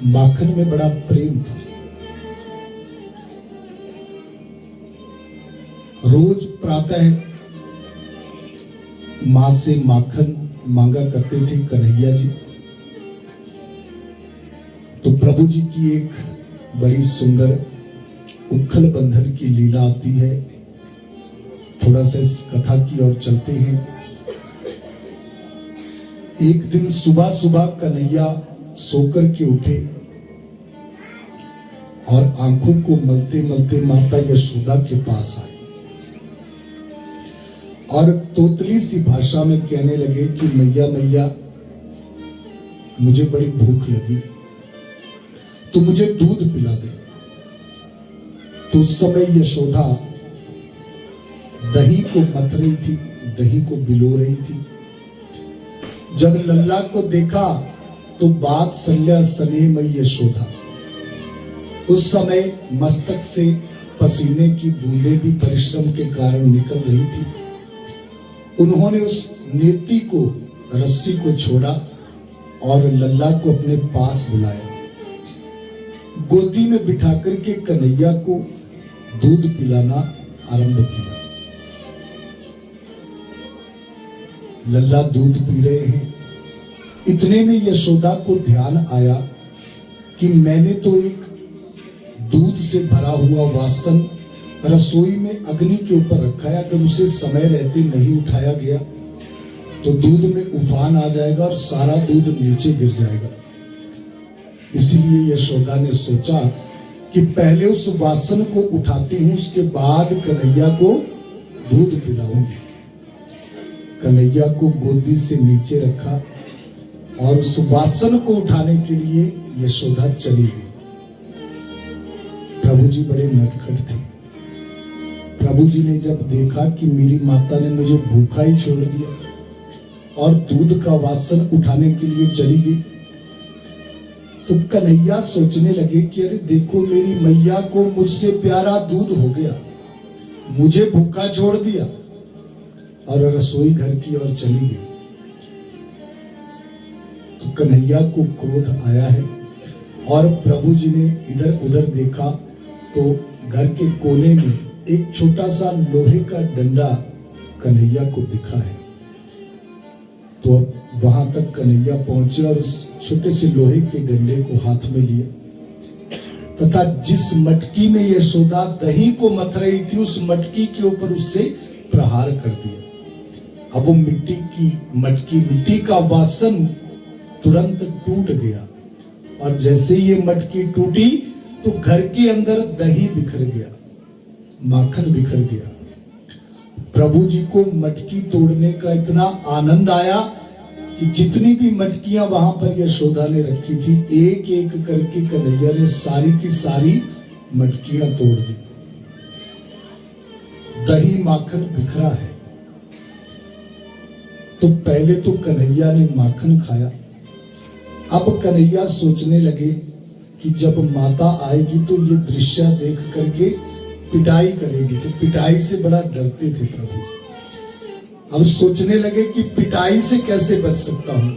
माखन में बड़ा प्रेम था। रोज प्रातः मां से माखन मांगा करते थे कन्हैया जी। तो प्रभु जी की एक बड़ी सुंदर उखल बंधन की लीला आती है। थोड़ा सा इस कथा की ओर चलते हैं। एक दिन सुबह सुबह कन्हैया सोकर के उठे और आंखों को मलते मलते माता यशोदा के पास आए और तोतली सी भाषा में कहने लगे कि मैया मैया, मुझे बड़ी भूख लगी, तो मुझे दूध पिला दे। तो उस समय यशोदा दही को मथ रही थी, दही को बिलो रही थी। जब लल्ला को देखा तो बात सल्या स्नेहमयी यशोदा। उस समय मस्तक से पसीने की बूंदें भी परिश्रम के कारण निकल रही थी। उन्होंने उस नेति को, रस्सी को छोड़ा और लल्ला को अपने पास बुलाया। गोदी में बिठा करके कन्हैया को दूध पिलाना आरंभ किया। लल्ला दूध पी रहे हैं। इतने में यशोदा को ध्यान आया कि मैंने तो एक दूध से भरा हुआ वासन रसोई में अग्नि के ऊपर रखा है। अगर उसे समय रहते नहीं उठाया गया तो दूध में उफान आ जाएगा और सारा दूध नीचे गिर जाएगा। इसलिए यशोदा ने सोचा कि पहले उस वासन को उठाती हूं, उसके बाद कन्हैया को दूध पिलाऊंगी। कन्हैया को गोदी से नीचे रखा और उस वासन को उठाने के लिए यशोदा चली गई। प्रभु जी बड़े नटखट थे। प्रभु जी ने जब देखा कि मेरी माता ने मुझे भूखा ही छोड़ दिया और दूध का वासन उठाने के लिए चली गई, तो कन्हैया सोचने लगे कि अरे देखो, मेरी मैया को मुझसे प्यारा दूध हो गया, मुझे भूखा छोड़ दिया और रसोई घर की ओर चली गई। तो कन्हैया को क्रोध आया है और प्रभु जी ने इधर उधर देखा तो घर के कोने में एक छोटा सा लोहे का डंडा कन्हैया को दिखा है। तो अब वहां तक कन्हैया पहुंचे और उस छोटे से लोहे के डंडे को हाथ में लिए तथा जिस मटकी में यशोदा दही को मथ रही थी उस मटकी के ऊपर उससे प्रहार कर दिया। अब वो मिट्टी का वासन तुरंत टूट गया और जैसे ये मटकी टूटी तो घर के अंदर दही बिखर गया, माखन बिखर गया। प्रभु जी को मटकी तोड़ने का इतना आनंद आया कि जितनी भी मटकियां वहां पर यशोदा ने रखी थी, एक एक करके कन्हैया ने सारी की सारी मटकियां तोड़ दी। दही माखन बिखरा है। तो पहले तो कन्हैया ने माखन खाया। अब कन्हैया सोचने लगे कि जब माता आएगी तो ये दृश्य देख करके पिटाई करेगी, तो पिटाई से बड़ा डरते थे प्रभु। अब सोचने लगे कि पिटाई से कैसे बच सकता हूं।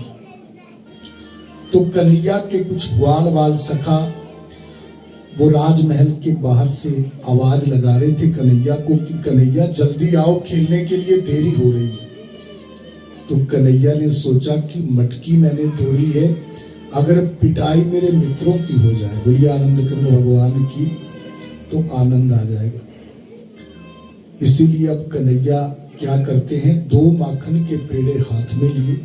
तो कन्हैया के कुछ ग्वाल वाल सखा वो राजमहल के बाहर से आवाज लगा रहे थे कन्हैया को कि कन्हैया जल्दी आओ, खेलने के लिए देरी हो रही है। तो कन्हैया ने सोचा कि मटकी मैंने तोड़ी है, अगर पिटाई मेरे मित्रों की हो जाए, बोलिए आनंद कंद भगवान की, तो आनंद आ जाएगा। इसीलिए अब कन्हैया क्या करते हैं, 2 माखन के पेड़े हाथ में लिए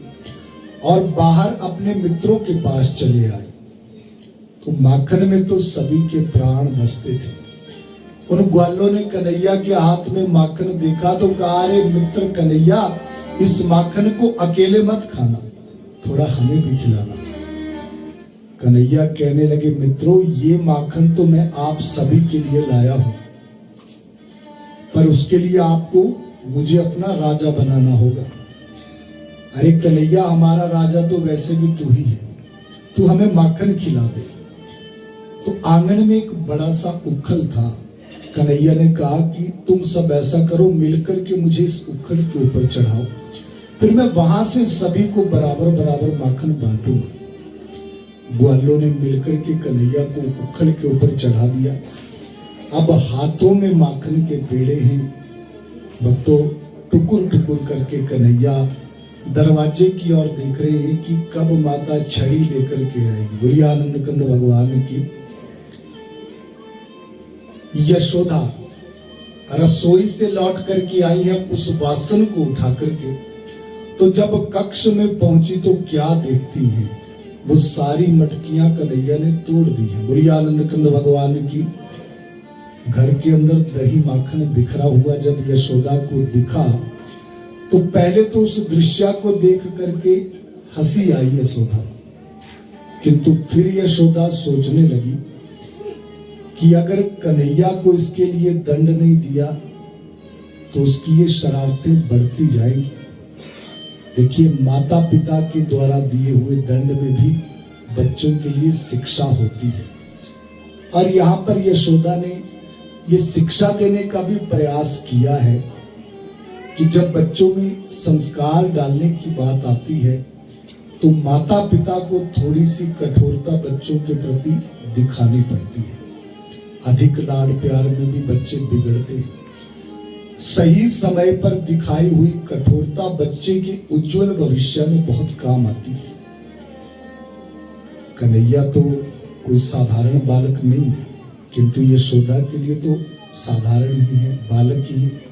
और बाहर अपने मित्रों के पास चले आए। तो माखन में तो सभी के प्राण बसते थे। उन ग्वालों ने कन्हैया के हाथ में माखन देखा तो कहा, अरे मित्र कन्हैया, इस माखन को अकेले मत खाना, थोड़ा हमें भी खिलाना। कन्हैया कहने लगे, मित्रों, ये माखन तो मैं आप सभी के लिए लाया हूं, पर उसके लिए आपको मुझे अपना राजा बनाना होगा। अरे कन्हैया, हमारा राजा तो वैसे भी तू ही है, तू हमें माखन खिला दे। तो आंगन में एक बड़ा सा उखल था। कन्हैया ने कहा कि तुम सब ऐसा करो, मिलकर के मुझे इस उखल के ऊपर चढ़ाओ, फिर मैं वहां से सभी को बराबर बराबर माखन बांटूंगा। ग्वालों ने मिलकर के कन्हैया को उखल के ऊपर चढ़ा दिया। अब हाथों में माखन के पेड़े हैं। भक्तों, टुकुर टुकुर करके कन्हैया दरवाजे की ओर देख रहे हैं कि कब माता छड़ी लेकर के आएगी। बोलिए आनंद कंद भगवान की। यशोदा रसोई से लौट करके आई है उस वासन को उठा करके। तो जब कक्ष में पहुंची तो क्या देखती हैं, वो सारी मटकियां कन्हैया ने तोड़ दी हैं। बोलिए आनंद कंद भगवान की। घर के अंदर दही माखन बिखरा हुआ जब यशोदा को दिखा तो पहले तो उस दृश्य को देख करके हंसी आई यशोदा, किंतु फिर यशोदा सोचने लगी कि अगर कन्हैया को इसके लिए दंड नहीं दिया तो उसकी ये शरारतें बढ़ती जाएंगी। देखिए, माता पिता के द्वारा दिए हुए दंड में भी बच्चों के लिए शिक्षा होती है, और यहाँ पर यशोदा ने ये शिक्षा देने का भी प्रयास किया है कि जब बच्चों में संस्कार डालने की बात आती है तो माता पिता को थोड़ी सी कठोरता बच्चों के प्रति दिखानी पड़ती है। अधिक लाड प्यार में भी बच्चे बिगड़ते हैं। सही समय पर दिखाई हुई कठोरता बच्चे के उज्जवल भविष्य में बहुत काम आती है। कन्हैया तो कोई साधारण बालक नहीं है, किंतु यशोदा के लिए तो साधारण ही है, बालक ही है।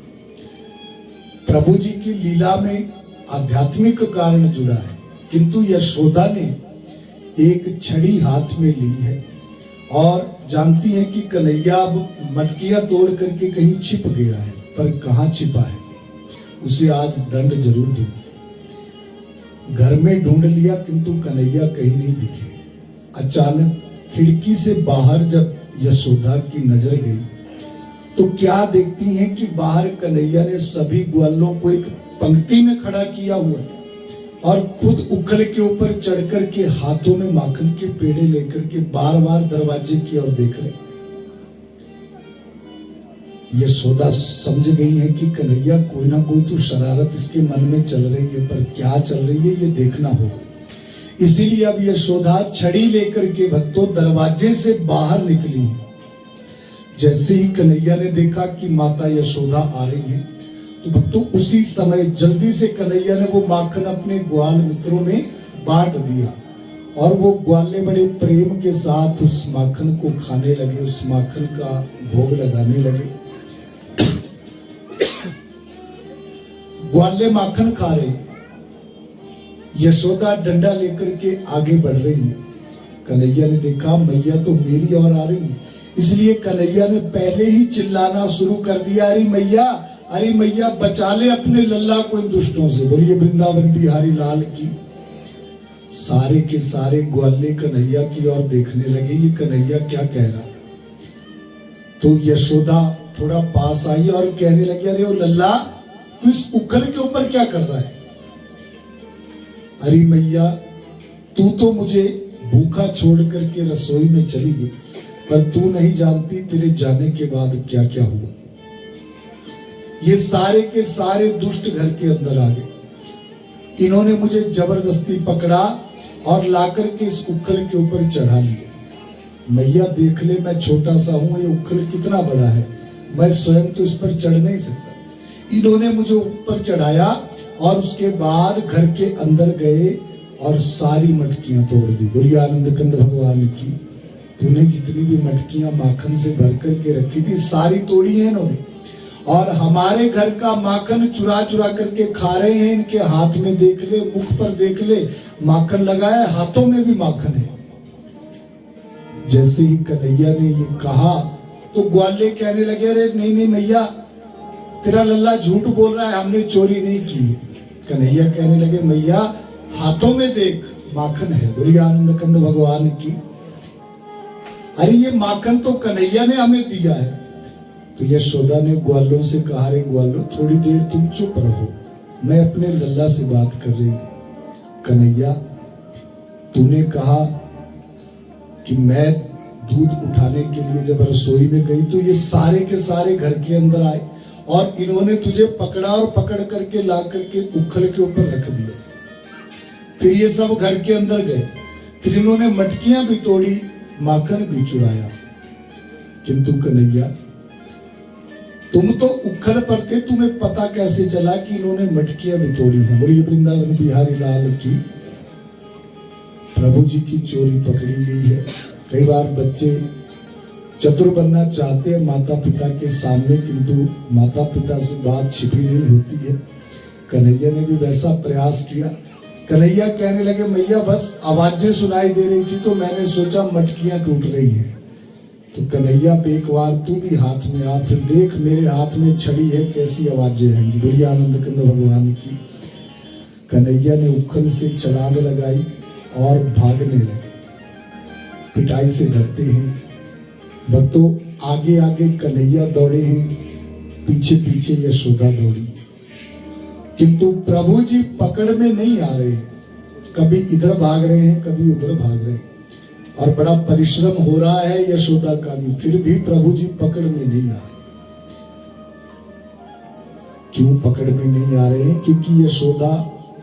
प्रभु जी की लीला में आध्यात्मिक कारण जुड़ा है, किंतु यशोदा ने एक छड़ी हाथ में ली है और जानती है कि कन्हैया अब मटकियां तोड़ करके कहीं छिप गया है, पर कहां छिपा है उसे आज दंड जरूर दूंगी। घर में ढूंढ लिया किंतु कन्हैया कहीं नहीं दिखे। अचानक खिड़की से बाहर जब यशोदा की नजर गई तो क्या देखती हैं कि बाहर कन्हैया ने सभी ग्वालों को एक पंक्ति में खड़ा किया हुआ है और खुद उखल के ऊपर चढ़ करके हाथों में माखन के पेड़े लेकर के बार बार दरवाजे की ओर देख रहे। यशोदा समझ गई है कि कन्हैया कोई ना कोई तो शरारत इसके मन में चल रही है, पर क्या चल रही है ये देखना होगा। इसीलिए अब यशोदा छड़ी लेकर के भक्तों दरवाजे से बाहर निकली। जैसे ही कन्हैया ने देखा कि माता यशोदा आ रही है तो भक्तों उसी समय जल्दी से कन्हैया ने वो माखन अपने ग्वाल मित्रों में बांट दिया और वो ग्वाले बड़े प्रेम के साथ उस माखन को खाने लगे, उस माखन का भोग लगाने लगे। ग्वाले माखन खा रहे, यशोदा डंडा लेकर के आगे बढ़ रही है। कन्हैया ने देखा मैया तो मेरी ओर आ रही है, इसलिए कन्हैया ने पहले ही चिल्लाना शुरू कर दिया, अरे मैया बचा ले अपने लल्ला को इन दुष्टों से। बोलिए वृंदावन बिहारी लाल की। सारे के सारे ग्वाले कन्हैया की ओर देखने लगे, ये कन्हैया क्या कह रहा। तो यशोदा थोड़ा पास आई और कहने लगी, अरे ओ लल्ला तू इस उखल के ऊपर क्या कर रहा है। अरे मैया तू तो मुझे भूखा छोड़ करके रसोई में चली गई, पर तू नहीं जानती तेरे जाने के बाद क्या क्या हुआ। ये सारे के सारे दुष्ट घर के अंदर आ गए। इन्होंने मुझे जबरदस्ती पकड़ा और लाकर के इस उखल के ऊपर चढ़ा लिया। मैया देख ले मैं छोटा सा हूं, ये उखल कितना बड़ा है, मैं स्वयं तो इस पर चढ़ नहीं सकता। इन्होंने मुझे ऊपर चढ़ाया और उसके बाद घर के अंदर गए और सारी मटकियां तोड़ दी। बोलिए आनंद कंद भगवान की। तूने जितनी भी मटकियां माखन से भर करके रखी थी सारी तोड़ी है इन्होंने, और हमारे घर का माखन चुरा चुरा करके खा रहे हैं। इनके हाथ में देख ले, मुख पर देख ले, माखन लगाया, हाथों में भी माखन है। जैसे ही कन्हैया ने ये कहा तो ग्वाले कहने लगे, अरे नहीं नहीं मैया तेरा लल्ला झूठ बोल रहा है, हमने चोरी नहीं की। कन्हैया कहने लगे, मैया हाथों में देख माखन है। बोलिए आनंद कंद भगवान की। अरे ये माखन तो कन्हैया ने हमें दिया है। तो यशोदा ने ग्वालों से कहा, रे ग्वालों थोड़ी देर तुम चुप रहो, मैं अपने लल्ला से बात कर रही हूं। कन्हैया तूने कहा कि मैं दूध उठाने के लिए जब रसोई में गई तो ये सारे के सारे घर के अंदर आए और इन्होंने तुझे पकड़ा और पकड़ करके ला करके उखल के ऊपर रख दिया। फिर ये सब घर के अंदर गए, फिर इन्होंने मटकियां भी तोड़ी, माखन भी चुराया। किंतु कन्हैया, तुम तो उखल पर थे, तुम्हें पता कैसे चला कि इन्होंने मटकियां भी तोड़ी हैं? बोलिए वृंदावन बिहारी लाल की। प्रभु जी की चोरी पकड़ी गई है। कई बार बच्चे चतुर बनना चाहते हैं माता पिता के सामने, किंतु माता पिता से बात छिपी नहीं होती है। कन्हैया ने भी वैसा प्रयास किया। कन्हैया कहने लगे, मैया बस आवाजें सुनाई दे रही थी तो मैंने सोचा मटकियां टूट रही हैं। तो कन्हैया एक बार तू भी हाथ में आ, फिर देख मेरे हाथ में छड़ी है, कैसी आवाजें आएंगी। बोलिए आनंद कंद भगवान की। कन्हैया ने उखल से छलांग लगाई और भागने लगे। पिटाई से डरते हैं भक्तों। आगे आगे कन्हैया दौड़े हैं, पीछे पीछे यशोदा दौड़ी, किंतु प्रभु जी पकड़ में नहीं आ रहे। कभी इधर भाग रहे हैं, कभी उधर भाग रहे हैं, और बड़ा परिश्रम हो रहा है यशोदा का भी, फिर भी प्रभु जी पकड़ में नहीं आ रहे। क्यों पकड़ में नहीं आ रहे हैं? क्योंकि यशोदा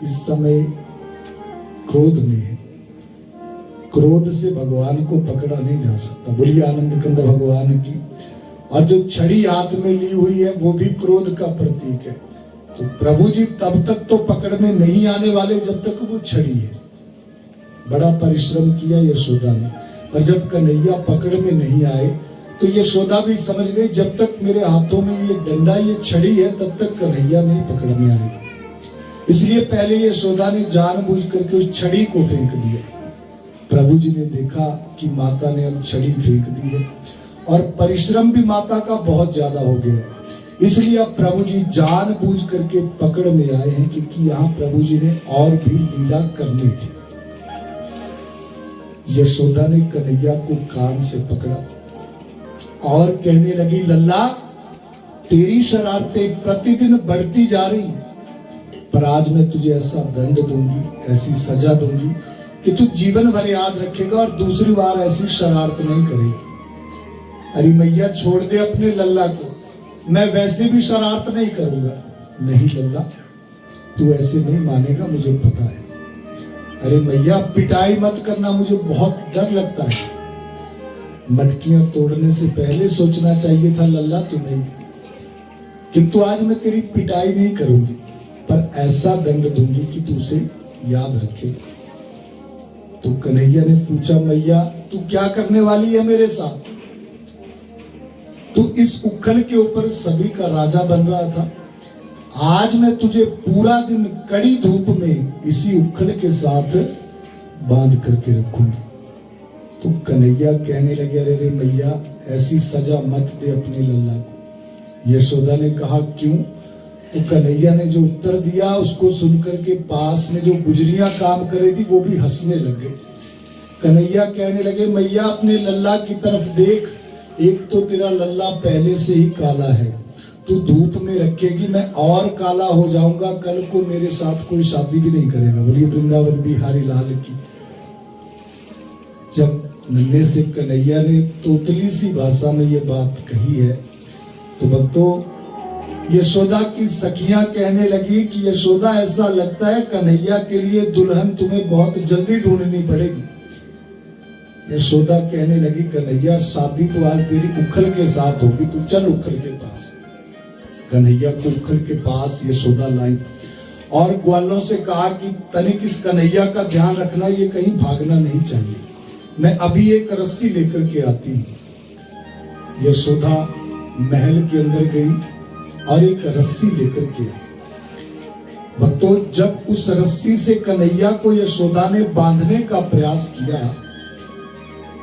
इस समय क्रोध में है। क्रोध से भगवान को पकड़ा नहीं जा सकता। बोलिए आनंद कंद भगवान की। और जो छड़ी हाथ में ली हुई है वो भी क्रोध का प्रतीक है। तो प्रभु जी तब तक तो पकड़ में नहीं आने वाले जब तक वो छड़ी है। बड़ा परिश्रम किया यशोदा ने, पर जब कन्हैया पकड़ में नहीं आए तो यशोदा भी समझ गई जब तक मेरे हाथों में ये डंडा, ये छड़ी है, तब तक कन्हैया नहीं पकड़ में आएगा। इसलिए पहले यशोदा ने जानबूझ करके उस छड़ी को फेंक दिया। प्रभु जी ने देखा कि माता ने अब छड़ी फेंक दी है, और परिश्रम भी माता का बहुत ज्यादा हो गया है। इसलिए अब प्रभु जी जानबूझ करके पकड़ में आए हैं, क्योंकि यहाँ प्रभु जी ने और भी लीला करनी थी। यशोदा ने कन्हैया को कान से पकड़ा और कहने लगी, लल्ला तेरी शरारतें प्रतिदिन बढ़ती जा रही, पर आज मैं तुझे ऐसा दंड दूंगी, ऐसी सजा दूंगी कि तू जीवन भर याद रखेगा और दूसरी बार ऐसी शरारत नहीं करेगी। अरे मैया छोड़ दे अपने लल्ला को, मैं वैसे भी शरारत नहीं करूंगा। नहीं लल्ला, तू ऐसे नहीं मानेगा, मुझे पता है। अरे मैया पिटाई मत करना, मुझे बहुत डर लगता है। मटकियां तोड़ने से पहले सोचना चाहिए था लल्ला तुम्हें, किंतु आज मैं तेरी पिटाई नहीं करूंगी, पर ऐसा दंड दूंगी कि तू उसे याद रखेगा। तो कन्हैया ने पूछा, मैया तू क्या करने वाली है मेरे साथ? तू इस उखल के ऊपर सभी का राजा बन रहा था, आज मैं तुझे पूरा दिन कड़ी धूप में इसी उखल के साथ बांध करके रखूंगी। तो कन्हैया कहने लगे, अरे मैया ऐसी सजा मत दे अपने लल्ला को। यशोदा ने कहा, क्यों? तो कन्हैया ने जो उत्तर दिया उसको सुनकर के पास में जो गुजरियां काम कर रही थी वो भी हंसने लग गए। कन्हैया कहने लगे, मैया अपने लल्ला की तरफ देख, एक तो तेरा लल्ला पहले से ही काला है, तू धूप में रखेगी मैं और काला हो जाऊंगा, कल को मेरे साथ कोई शादी भी नहीं करेगा। बोलिए वृंदावन बिहारी लाल की। जब नन्हे से कन्हैया ने तोतली सी भाषा में ये बात कही है, तो भक्तों यशोदा की सखियां कहने लगी कि यशोदा ऐसा लगता है कन्हैया के लिए दुल्हन तुम्हें बहुत जल्दी ढूंढनी पड़ेगी। यशोदा कहने लगी, कन्हैया शादी तो आज तेरी उखल के साथ होगी, तू चल उखल के पास। कन्हैया को उखल के पास यशोदा लाई और ग्वालों से कहा कि तनिक इस कन्हैया का ध्यान रखना, ये कहीं भागना नहीं चाहिए, मैं अभी एक रस्सी लेकर के आती हूं। यशोदा महल के अंदर गई और एक रस्सी लेकर के आई। भक्तों जब उस रस्सी से कन्हैया को यशोदा ने बांधने का प्रयास किया,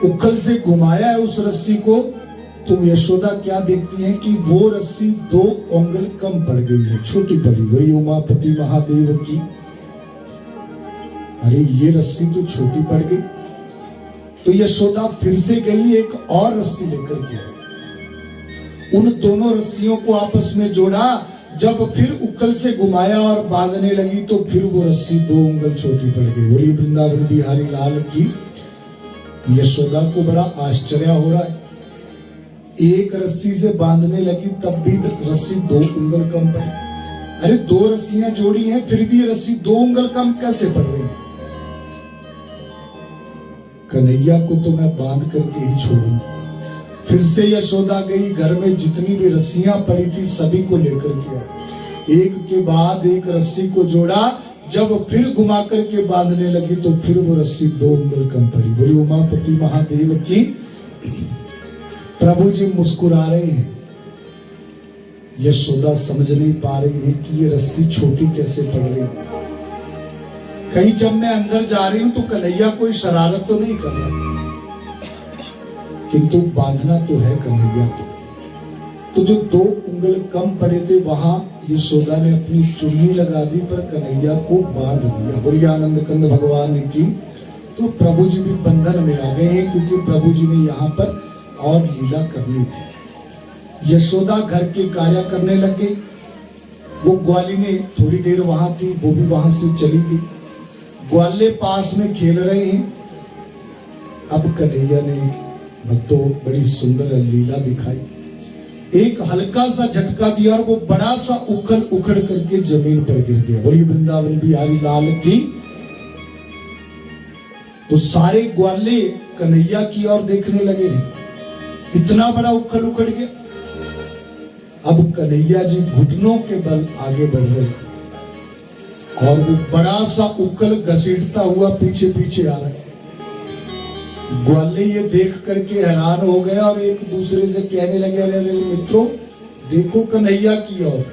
उखल से घुमाया है उस रस्सी को, तो यशोदा क्या देखती है कि वो रस्सी 2 उंगल कम पड़ गई है, छोटी पड़ी। वही उमापति महादेव की। अरे ये रस्सी तो छोटी पड़ गई। तो यशोदा फिर से गई, एक और रस्सी लेकर के आई, उन दोनों रस्सियों को आपस में जोड़ा। जब फिर उखल से घुमाया और बांधने लगी तो फिर वो रस्सी 2 उंगल छोटी पड़ गई। बोलिए वृंदावन बिहारी लाल की। यशोदा को बड़ा आश्चर्य हो रहा है, एक रस्सी से बांधने लगी तब भी रस्सी 2 उंगल कम पड़ी। अरे 2 रस्सियां जोड़ी हैं फिर भी रस्सी 2 उंगल कम कैसे पड़ रही है? कन्हैया को तो मैं बांध करके ही छोड़ूंगी। फिर से यशोदा गई, घर में जितनी भी रस्सियां पड़ी थी सभी को लेकर के आई, एक के बाद एक रस्सी को जोड़ा। जब फिर घुमा करके बांधने लगी तो फिर वो रस्सी 2 उंगल कम पड़ी। बोली उमापति महादेव की। प्रभु जी मुस्कुरा रहे हैं, यशोदा समझ नहीं पा रही है कि ये रस्सी छोटी कैसे पड़ रही है। कहीं जब मैं अंदर जा रही हूं तो कन्हैया कोई शरारत तो नहीं कर रहा, किंतु बांधना तो है कन्हैया को। तो जो 2 उंगल कम पड़े थे वहां यशोदा ने अपनी चुन्नी लगा दी, पर कन्हैया को बांध दिया। बोलिए आनंद कंद भगवान की। तो प्रभु जी भी बंधन में आ गए हैं, क्योंकि प्रभु जी ने यहाँ पर और लीला करनी थी। यशोदा घर के कार्य करने लगे, वो ग्वालिनी थोड़ी देर वहां थी, वो भी वहां से चली गई। ग्वाले पास में खेल रहे हैं। अब कन्हैया ने भक्तों बड़ी सुंदर लीला दिखाई। एक हल्का सा झटका दिया और वो बड़ा सा उखड़ करके जमीन पर गिर गया। बोलिए वृंदावन बिहारी लाल की। तो सारे ग्वाले कन्हैया की ओर देखने लगे हैं, इतना बड़ा उखड़ गया। अब कन्हैया जी घुटनों के बल आगे बढ़ रहे और वो बड़ा सा उखल घसीटता हुआ पीछे पीछे आ रहा है। ग्वाले ये देख करके हैरान हो गए और एक दूसरे से कहने लगे, अरे मित्रों देखो कन्हैया की ओर।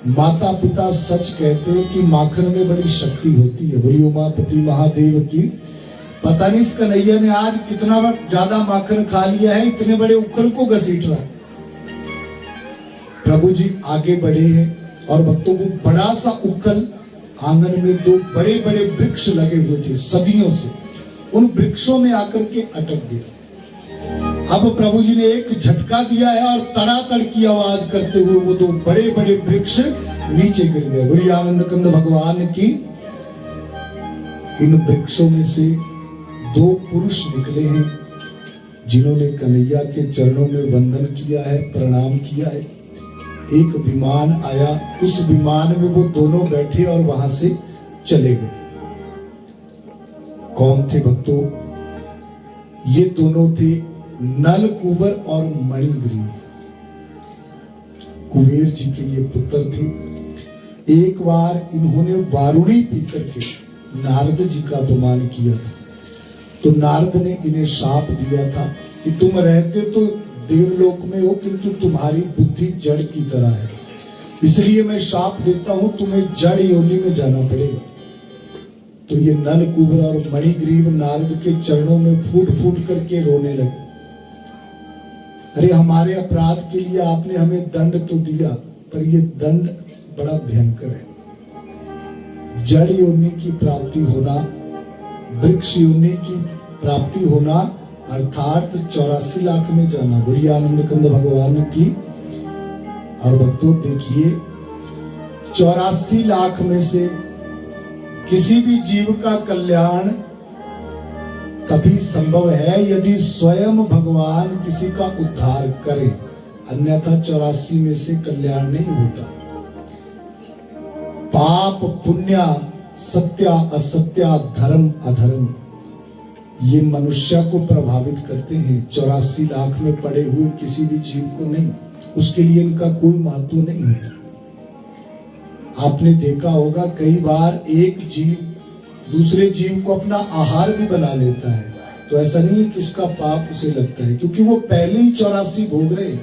माता पिता सच कहते हैं कि माखन में बड़ी शक्ति होती है। बोली उमापति महादेव की। पता नहीं इस कन्हैया ने आज कितना ज्यादा माखन खा लिया है, इतने बड़े उखल को घसीट रहा है। प्रभु जी आगे बढ़े हैं और भक्तों को बड़ा सा उखल, आंगन में 2 बड़े बड़े वृक्ष लगे हुए थे सदियों से, उन वृक्षों में आकर के अटक गया। अब प्रभु जी ने एक झटका दिया है और तड़ातड़ की आवाज करते हुए वो 2 बड़े बड़े वृक्ष नीचे गिर गए। बोलिए आनंद कंद भगवान की। इन वृक्षों में से 2 पुरुष निकले हैं जिन्होंने कन्हैया के चरणों में वंदन किया है, प्रणाम किया है। एक विमान आया, उस विमान में वो दोनों बैठे और वहां से चले गए। कौन थे भक्तों? ये दोनों थे नल कुंवर और मणिग्रीव। कुबेर जी के ये पुत्र थे। एक बार इन्होंने वारुणी पी करके नारद जी का अपमान किया था, तो नारद ने इन्हें शाप दिया था कि तुम रहते तो देवलोक में हो, किंतु तुम्हारी बुद्धि जड़ की तरह है, इसलिए मैं शाप देता हूं, तुम्हें जड़ योनि में जाना पड़ेगा। तो ये नल कुंवर और मणिग्रीव नारद के चरणों में फूट फूट करके रोने लगे। अरे हमारे अपराध के लिए आपने हमें दंड तो दिया, पर ये दंड बड़ा भयंकर है। जड़ योनि की प्राप्ति होना, वृक्ष योनि की प्राप्ति होना, अर्थात 84 लाख में जाना। बोलिए आनंद कंद भगवान की। और भक्तों देखिए, 84 लाख में से किसी भी जीव का कल्याण तभी संभव है यदि स्वयं भगवान किसी का उद्धार करे, अन्यथा 84 में से कल्याण नहीं होता। पाप पुण्य, सत्य असत्य, धर्म अधर्म, ये मनुष्य को प्रभावित करते हैं। 84 लाख में पड़े हुए किसी भी जीव को नहीं, उसके लिए इनका कोई महत्व नहीं होता। आपने देखा होगा कई बार एक जीव दूसरे जीव को अपना आहार भी बना लेता है, तो ऐसा नहीं है कि उसका पाप उसे लगता है, क्योंकि वो पहले ही 84 भोग रहे,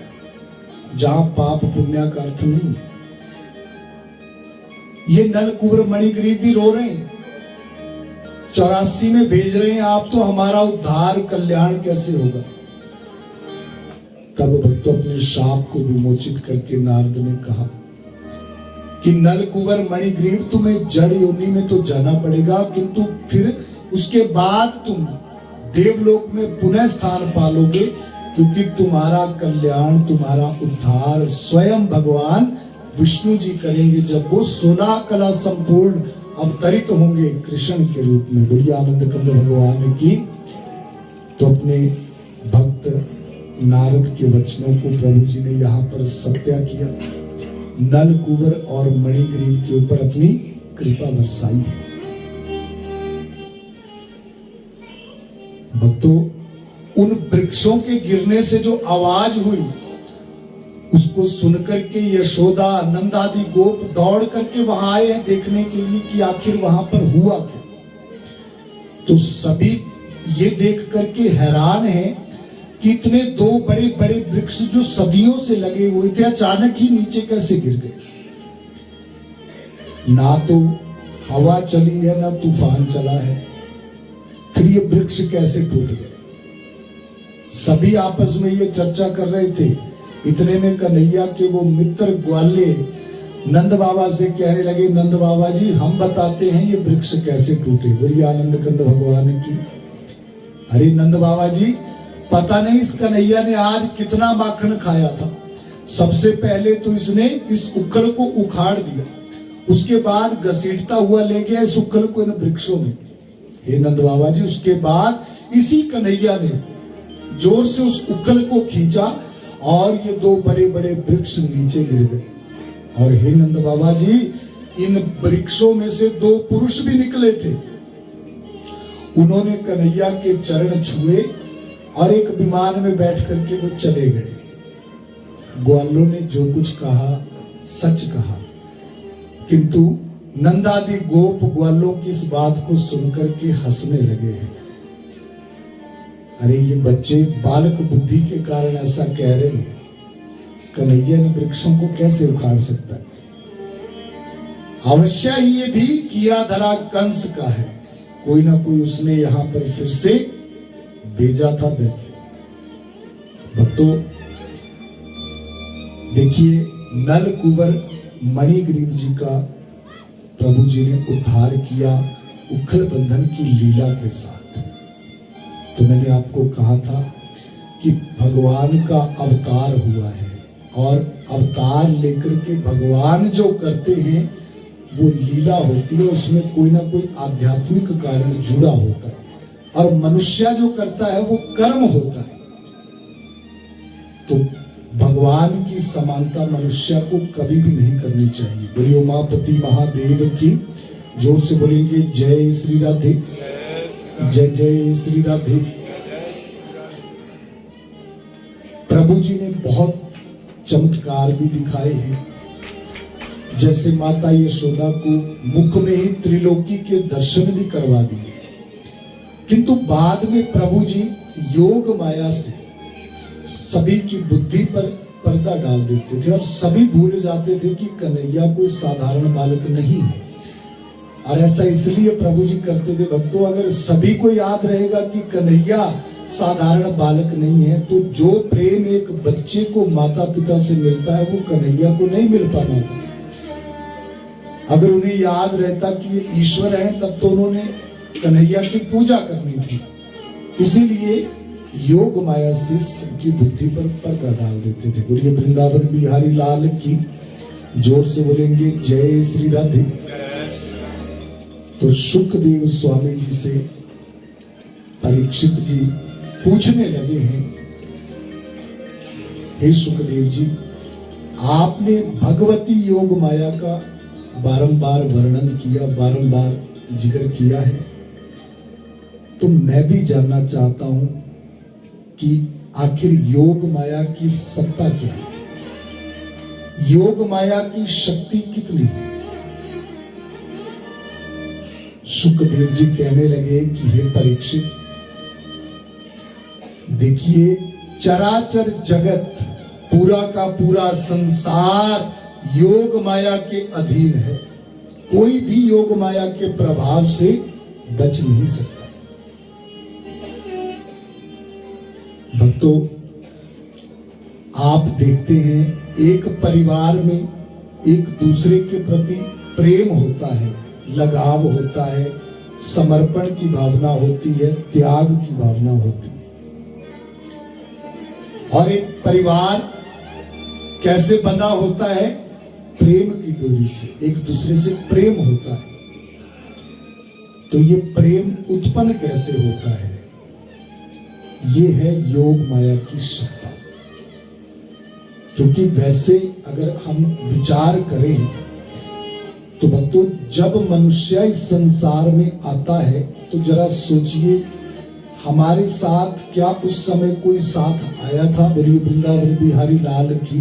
जहां पाप पुण्य का अर्थ नहीं। ये नल कुंवर मणिग्रीव भी रो रहे हैं, 84 में भेज रहे हैं आप, तो हमारा उद्धार कल्याण कैसे होगा। तब भक्तों अपने शाप को विमोचित करके नारद ने कहा कि नल कुंवर मणिग्रीव तुम्हें जड़ योनि में तो जाना पड़ेगा, किंतु फिर उसके बाद तुम देवलोक में पुनः स्थान पालोगे, क्योंकि तुम्हारा कल्याण, तुम्हारा उद्धार स्वयं भगवान विष्णु जी करेंगे, जब वो 16 कला संपूर्ण अवतरित होंगे कृष्ण के रूप में। बोलिए आनंद कंद भगवान की। तो अपने भक्त नारद के वचनों को प्रभु जी ने यहाँ पर सत्या किया, नल कुंवर और मणिग्रीव के ऊपर अपनी कृपा बरसाई है। वृक्षों के गिरने से जो आवाज हुई उसको सुनकर के यशोदा नंद आदि गोप दौड़ करके वहां आए हैं देखने के लिए कि आखिर वहां पर हुआ क्या। तो सभी ये देख करके हैरान हैं कि इतने दो बड़े बड़े वृक्ष जो सदियों से लगे हुए थे अचानक ही नीचे कैसे गिर गए। ना तो हवा चली है ना तूफान चला है, फिर ये वृक्ष कैसे टूट गए। सभी आपस में ये चर्चा कर रहे थे। इतने में कन्हैया के वो मित्र ग्वाले नंद बाबा से कहने लगे, नंद बाबा जी हम बताते हैं ये वृक्ष कैसे टूटे। बोलिए आनंद कंद भगवान की। अरे नंद बाबा जी पता नहीं इस कन्हैया ने आज कितना माखन खाया था। सबसे पहले तो इसने इस उखल को उखाड़ दिया, उसके बाद घसीटता हुआ ले गया इस उखल को इन वृक्षों में। हे नंद बाबा जी, उसके बाद इसी कन्हैया ने जोर से उस उखल को खींचा और ये दो बड़े बड़े वृक्ष नीचे गिर गए। और हे नंद बाबा जी, इन वृक्षों में से दो पुरुष भी निकले थे। उन्होंने कन्हैया के चरण छुए और एक विमान में बैठ करके वो चले गए। ग्वालों ने जो कुछ कहा सच कहा, किंतु नंदादि गोप ग्वालों की इस बात को सुनकर के हंसने लगे हैं। अरे ये बच्चे बालक बुद्धि के कारण ऐसा कह रहे हैं, कन्हैया ने वृक्षों को कैसे उखाड़ सकता है। अवश्य ये भी किया धरा कंस का है, कोई ना कोई उसने यहां पर फिर से भेजा था दैत्य। भक्तों देखिए, नल कुंवर मणिग्रीव जी का प्रभु जी ने उद्धार किया उखल बंधन की लीला के साथ। तो मैंने आपको कहा था कि भगवान का अवतार हुआ है और अवतार लेकर के भगवान जो करते हैं वो लीला होती है, उसमें कोई ना कोई आध्यात्मिक कारण जुड़ा होता है। और मनुष्य जो करता है वो कर्म होता है। तो भगवान की समानता मनुष्य को कभी भी नहीं करनी चाहिए। बोलिए उमापति महादेव की। जोर से बोलेंगे जय श्री राधे, जय जय श्री राधे। प्रभु जी ने बहुत चमत्कार भी दिखाए हैं। जैसे माता यशोदा को मुख में ही त्रिलोकी के दर्शन भी करवा दिए, किंतु बाद में प्रभु जी योग माया से सभी की बुद्धि पर पर्दा डाल देते थे और सभी भूल जाते थे कि कन्हैया कोई साधारण बालक नहीं है। और ऐसा इसलिए प्रभु जी करते थे। भक्तों, अगर सभी को याद रहेगा कि कन्हैया साधारण बालक नहीं है, तो जो प्रेम एक बच्चे को माता पिता से मिलता है वो कन्हैया को नहीं मिल पाना था। अगर उन्हें याद रहता कि ये ईश्वर है, तब तो उन्होंने कन्हैया की पूजा करनी थी। इसीलिए योग माया से सबकी बुद्धि पर पर्दा डाल देते थे। बोलिए वृंदावन बिहारी लाल की। जोर से बोलेंगे जय श्री राधे। तो शुकदेव स्वामी जी से परीक्षित जी पूछने लगे हैं, हे शुकदेव जी, आपने भगवती योग माया का बारंबार वर्णन किया, बारंबार जिक्र किया है, तो मैं भी जानना चाहता हूं कि आखिर योग माया की सत्ता क्या है, योग माया की शक्ति कितनी है। शुकदेव जी कहने लगे कि हे परीक्षित, देखिए चराचर जगत पूरा का पूरा संसार योग माया के अधीन है। कोई भी योग माया के प्रभाव से बच नहीं सकता। भक्तों, आप देखते हैं एक परिवार में एक दूसरे के प्रति प्रेम होता है, लगाव होता है, समर्पण की भावना होती है, त्याग की भावना होती है। और एक परिवार कैसे बंधा होता है? प्रेम की डोरी से, एक दूसरे से प्रेम होता है। तो ये प्रेम उत्पन्न कैसे होता है? ये है योग माया की सत्ता। क्योंकि वैसे अगर हम विचार करें तो भक्तों, जब मनुष्य इस संसार में आता है तो जरा सोचिए, हमारे साथ क्या उस समय कोई साथ आया था? बोलिए वृंदावन बिहारी लाल की।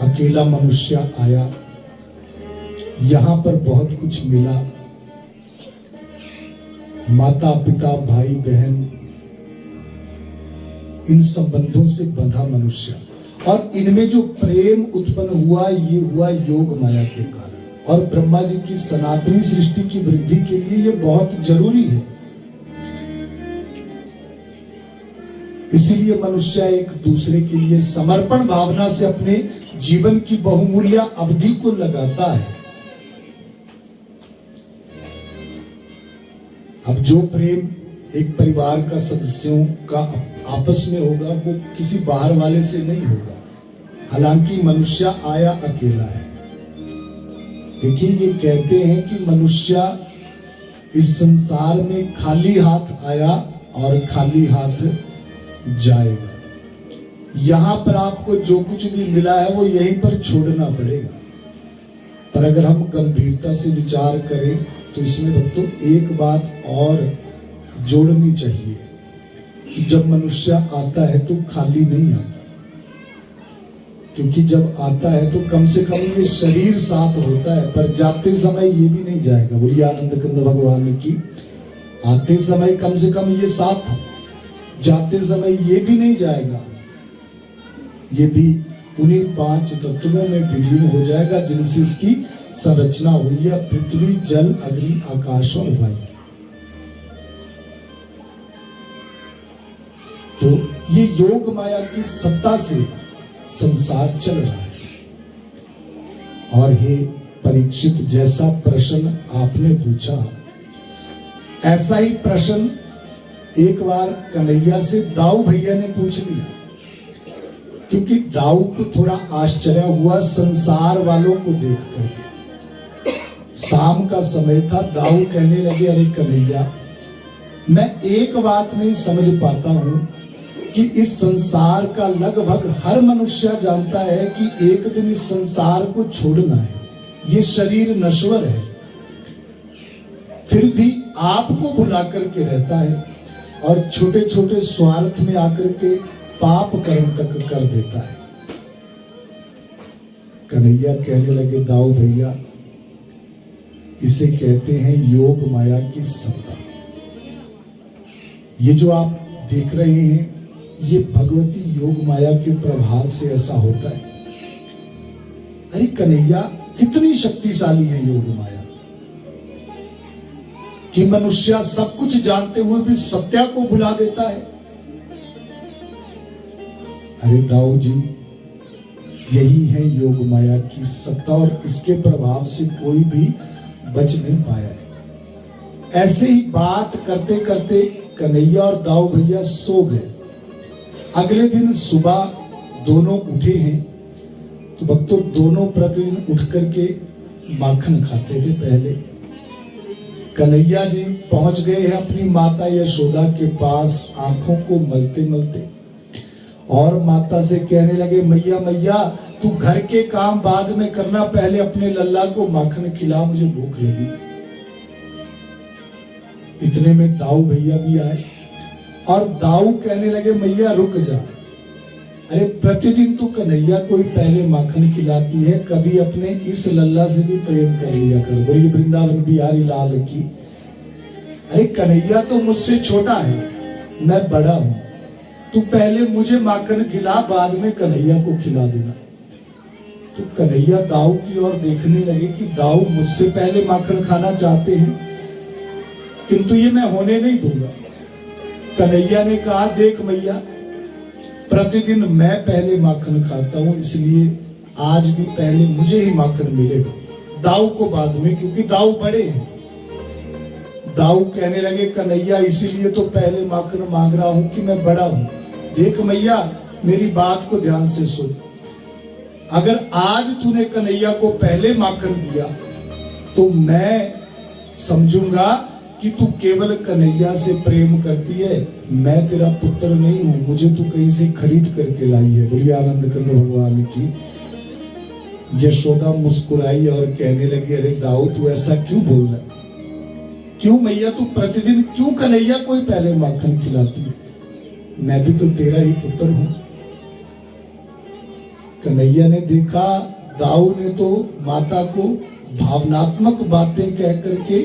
अकेला मनुष्य आया, यहां पर बहुत कुछ मिला। माता पिता भाई बहन इन संबंधों से बंधा मनुष्य, और इनमें जो प्रेम उत्पन्न हुआ ये हुआ योग माया के कारण। और ब्रह्मा जी की सनातनी सृष्टि की वृद्धि के लिए ये बहुत जरूरी है। इसीलिए मनुष्य एक दूसरे के लिए समर्पण भावना से अपने जीवन की बहुमूल्य अवधि को लगाता है। अब जो प्रेम एक परिवार का सदस्यों का आपस में होगा वो किसी बाहर वाले से नहीं होगा। हालांकि मनुष्य आया अकेला है। देखिए ये कहते हैं कि मनुष्य इस संसार में खाली हाथ आया और खाली हाथ जाएगा। यहां पर आपको जो कुछ भी मिला है वो यहीं पर छोड़ना पड़ेगा। पर अगर हम गंभीरता से विचार करें तो इसमें भक्तों एक बात और जोड़नी चाहिए कि जब मनुष्य आता है तो खाली नहीं आता, क्योंकि जब आता है तो कम से कम ये शरीर साथ होता है, पर जाते समय ये भी नहीं जाएगा। बोलिए आनंद कंद भगवान की। आते समय कम से कम ये साथ था, जाते समय ये भी नहीं जाएगा। ये भी उन्हीं 5 तत्वों में विलीन हो जाएगा जिनसे इसकी संरचना हुई है, पृथ्वी जल अग्नि आकाश और वायु। तो ये योग माया की सत्ता से संसार चल रहा है। और हे परीक्षित, जैसा प्रश्न आपने पूछा ऐसा ही प्रश्न एक बार कन्हैया से दाऊ भैया ने पूछ लिया, क्योंकि दाऊ को थोड़ा आश्चर्य हुआ संसार वालों को देख करके। शाम का समय था, दाऊ कहने लगे, अरे कन्हैया, मैं एक बात नहीं समझ पाता हूं कि इस संसार का लगभग हर मनुष्य जानता है कि एक दिन इस संसार को छोड़ना है, ये शरीर नश्वर है, फिर भी आपको बुला करके रहता है और छोटे छोटे स्वार्थ में आकर के पाप कर्म तक कर देता है। कन्हैया कहने लगे, दाऊ भैया, इसे कहते हैं योग माया की सत्ता। ये जो आप देख रहे हैं ये भगवती योग माया के प्रभाव से ऐसा होता है। अरे कन्हैया, कितनी शक्तिशाली है योग माया कि मनुष्य सब कुछ जानते हुए भी सत्या को भुला देता है। अरे दाऊ जी, यही है योग माया की सत्ता, और इसके प्रभाव से कोई भी बच नहीं पाया है। ऐसे ही बात करते करते कन्हैया और दाऊ भैया सो गए। अगले दिन सुबह दोनों उठे हैं तो भक्तों दोनों प्रतिदिन उठ करके माखन खाते थे। पहले कन्हैया जी पहुंच गए हैं अपनी माता यशोदा के पास, आंखों को मलते मलते, और माता से कहने लगे, मैया मैया, तू घर के काम बाद में करना, पहले अपने लल्ला को माखन खिला, मुझे भूख लगी। इतने में दाऊ भैया भी आए और दाऊ कहने लगे, मैया रुक जा, अरे प्रतिदिन तू कन्हैया को ही पहले माखन खिलाती है, कभी अपने इस लल्ला से भी प्रेम कर लिया कर। बोलिए वृंदावन बिहारी लाल की। अरे कन्हैया तो मुझसे छोटा है, मैं बड़ा हूं, तू पहले मुझे माखन खिला, बाद में कन्हैया को खिला देना। तो कन्हैया दाऊ की ओर देखने लगे कि दाऊ मुझसे पहले माखन खाना चाहते हैं, किंतु ये मैं होने नहीं दूंगा। कन्हैया ने कहा, देख मैया, प्रतिदिन मैं पहले माखन खाता हूं, इसलिए आज भी पहले मुझे ही माखन मिलेगा, दाऊ को बाद में, क्योंकि दाऊ बड़े हैं। दाऊ कहने लगे, कन्हैया इसीलिए तो पहले माखन मांग रहा हूं कि मैं बड़ा हूं। देख मैया, मेरी बात को ध्यान से सुन, अगर आज तूने कन्हैया को पहले माखन दिया तो मैं समझूंगा कि तू केवल कन्हैया से प्रेम करती है, मैं तेरा पुत्र नहीं हूं, मुझे तू कहीं से खरीद करके लाई है। बोलिए आनंद कंद भगवान की। यशोदा मुस्कुराई और कहने लगी, अरे दाऊ तू ऐसा क्यों बोल रहा है, क्यों मैया तू प्रतिदिन क्यों कन्हैया कोई पहले माखन खिलाती है? मैं भी तो तेरा ही पुत्र हूं। कन्हैया ने देखा दाऊ ने तो माता को भावनात्मक बातें कह करके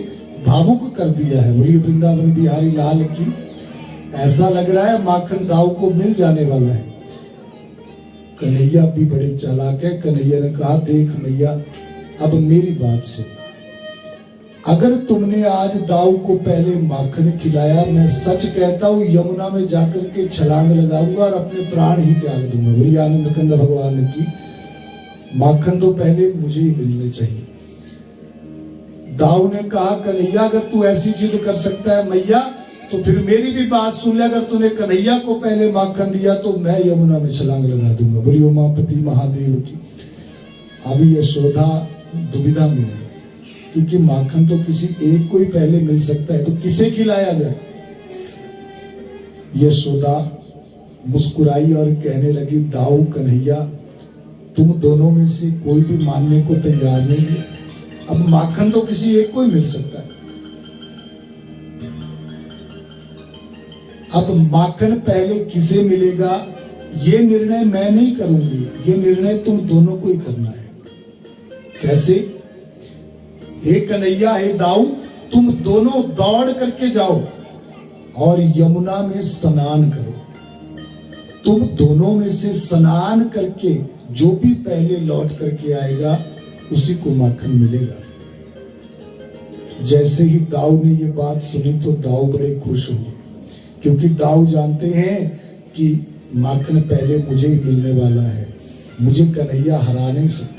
भावुक कर दिया है। बोलिए वृंदावन बिहारी लाल की। ऐसा लग रहा है माखन दाऊ को मिल जाने वाला है। कन्हैया भी बड़े चालाक है। कन्हैया ने कहा देख मैया अब मेरी बात सुन, अगर तुमने आज दाऊ को पहले माखन खिलाया, मैं सच कहता हूं यमुना में जाकर के छलांग लगाऊंगा और अपने प्राण ही त्याग दूंगा। बोलिए आनंद कंद भगवान की। माखन तो पहले मुझे ही मिलने चाहिए। दाऊ ने कहा कन्हैया अगर तू ऐसी जिद कर सकता है मैया तो फिर मेरी भी बात सुन ले। अगर तूने कन्हैया को पहले माखन दिया तो मैं यमुना में छलांग लगा दूंगा। बोलिए उमापति महादेव की। अभी यशोदा दुविधा में है क्योंकि माखन तो किसी एक को ही पहले मिल सकता है, तो किसे खिलाया जाए? यशोदा मुस्कुराई और कहने लगी दाऊ कन्हैया तुम दोनों में से कोई भी मानने को तैयार नहीं है। अब माखन तो किसी एक को ही मिल सकता है। अब माखन पहले किसे मिलेगा ये निर्णय मैं नहीं करूंगी, ये निर्णय तुम दोनों को ही करना है। कैसे? हे कन्हैया हे दाऊ तुम दोनों दौड़ करके जाओ और यमुना में स्नान करो। तुम दोनों में से स्नान करके जो भी पहले लौट करके आएगा उसी को माखन मिलेगा। जैसे ही दाऊ ने ये बात सुनी तो दाऊ बड़े खुश हुए क्योंकि दाऊ जानते हैं कि माखन पहले मुझे ही मिलने वाला है, मुझे कन्हैया हरा नहीं सकता।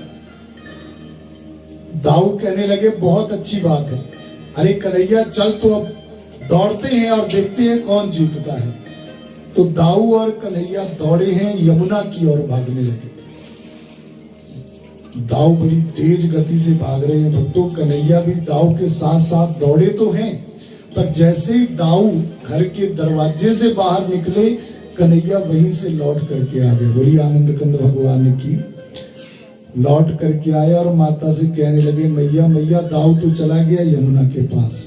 दाऊ कहने लगे बहुत अच्छी बात है, अरे कन्हैया चल तो अब दौड़ते हैं और देखते हैं कौन जीतता है। तो दाऊ और कन्हैया दौड़े हैं, यमुना की ओर भागने लगे। दाऊ बड़ी तेज गति से भाग रहे हैं भक्तों। कन्हैया भी दाऊ के साथ साथ दौड़े तो हैं, पर जैसे ही दाऊ घर के दरवाजे से बाहर निकले कन्हैया वहीं से लौट करके आ गए। बोलिए आनंद कंद भगवान की। लौट करके आया और माता से कहने लगे मैया मैया दाऊ तो चला गया यमुना के पास,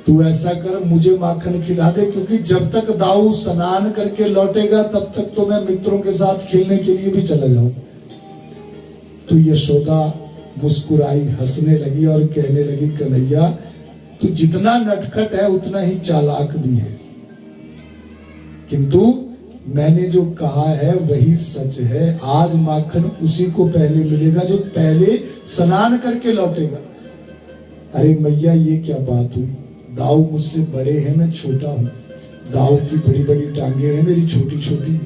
तू ऐसा कर मुझे माखन खिला दे क्योंकि जब तक दाऊ स्नान करके लौटेगा तब तक तो मैं मित्रों के साथ खेलने के लिए भी चला जाऊं। तो यशोदा मुस्कुराई, हंसने लगी और कहने लगी कन्हैया तू जितना नटखट है उतना ही चालाक भी है, किंतु मैंने जो कहा है वही सच है। आज माखन उसी को पहले मिलेगा जो पहले स्नान करके लौटेगा। अरे मैया ये क्या बात हुई? दाऊ मुझसे बड़े हैं, मैं छोटा हूं। दाऊ की बड़ी बड़ी टांगे हैं, मेरी छोटी छोटी।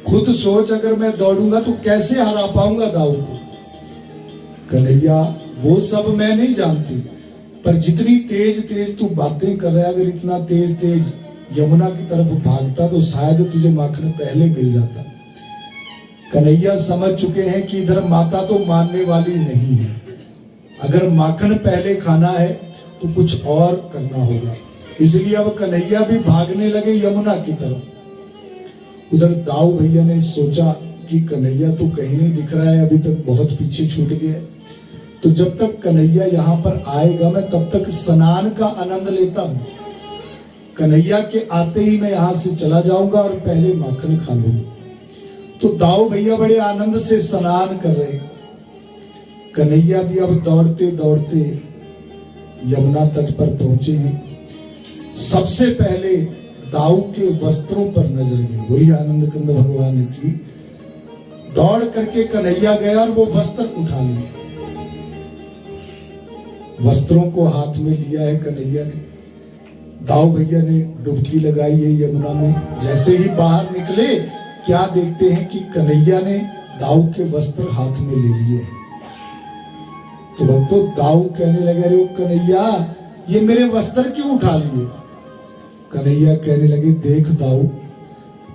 खुद सोच अगर मैं दौड़ूंगा तो कैसे हरा पाऊंगा दाऊ को। कन्हैया वो सब मैं नहीं जानती, पर जितनी तेज तेज तू बातें कर रहा है, अगर इतना तेज तेज यमुना की तरफ भागता तो शायद तुझे माखन पहले मिल जाता। कन्हैया समझ चुके हैं कि इधर माता तो मानने वाली नहीं है, अगर माखन पहले खाना है तो कुछ और करना होगा। इसलिए अब कन्हैया भी भागने लगे यमुना की तरफ। उधर दाऊ भैया ने सोचा कि कन्हैया तो कहीं नहीं दिख रहा है, अभी तक बहुत पीछे छूट गया, तो जब तक कन्हैया यहाँ पर आएगा मैं तब तक स्नान का आनंद लेता हूं। कन्हैया के आते ही मैं यहां से चला जाऊंगा और पहले माखन खा लूंगा। तो दाऊ भैया बड़े आनंद से स्नान कर रहे। कन्हैया भी अब दौड़ते दौड़ते यमुना तट पर पहुंचे हैं। सबसे पहले दाऊ के वस्त्रों पर नजर गई। बोलिए आनंद कंद भगवान की। दौड़ करके कन्हैया गया और वो वस्त्र उठा लिए। वस्त्रों को हाथ में लिया है कन्हैया ने। दाऊ भैया ने डुबकी लगाई है यमुना में। जैसे ही बाहर निकले क्या देखते हैं कि कन्हैया ने दाऊ के वस्त्र हाथ में ले लिए। तो भक्तों दाऊ कहने लगे अरे कन्हैया ये मेरे वस्त्र क्यों उठा लिए? कन्हैया कहने लगे देख दाऊ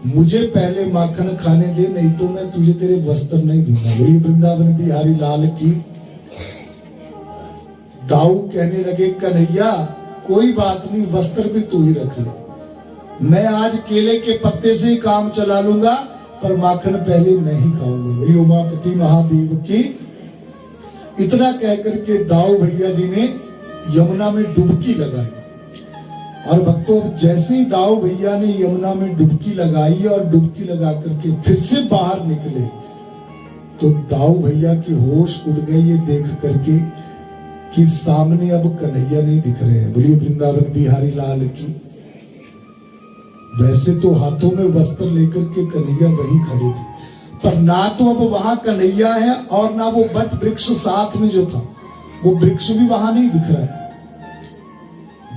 मुझे पहले माखन खाने दे, नहीं तो मैं तुझे तेरे वस्त्र नहीं दूंगा। बोलिए वृंदावन बिहारी लाल की। दाऊ कहने लगे कन्हैया कोई बात नहीं, वस्त्र भी तू ही रख ले, मैं आज केले के पत्ते से ही काम चला लूंगा, पर माखन पहले मैं ही खाऊंगा। बोलिए उमापति महादेव की। इतना कहकर के दाऊ भैया जी ने यमुना में डुबकी लगाई। और भक्तों, जैसे ही दाऊ भैया ने यमुना में डुबकी लगाई और डुबकी लगा करके फिर से बाहर निकले, तो दाऊ भैया की होश उड़ गई ये देख करके कि सामने अब कन्हैया नहीं दिख रहे हैं। बोलिए वृंदावन बिहारी लाल की। वैसे तो हाथों में वस्त्र लेकर के कन्हैया वहीं खड़े थे, पर ना तो अब वहां कन्हैया है और ना वो बट वृक्ष साथ में जो था वो वृक्ष भी वहां नहीं दिख रहा है।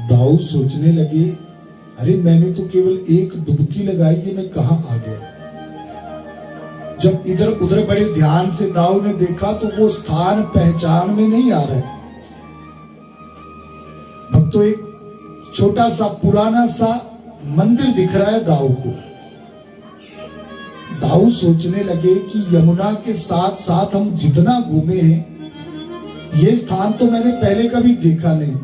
दाऊ सोचने लगे, अरे मैंने तो केवल एक डुबकी लगाई है, मैं कहां आ गया। जब इधर उधर बड़े ध्यान से दाऊ ने देखा तो वो स्थान पहचान में नहीं आ रहा है। भक्तों, एक छोटा सा पुराना सा मंदिर दिख रहा है दाऊ को। दाऊ सोचने लगे कि यमुना के साथ साथ हम जितना घूमे हैं, ये स्थान तो मैंने पहले कभी देखा नहीं।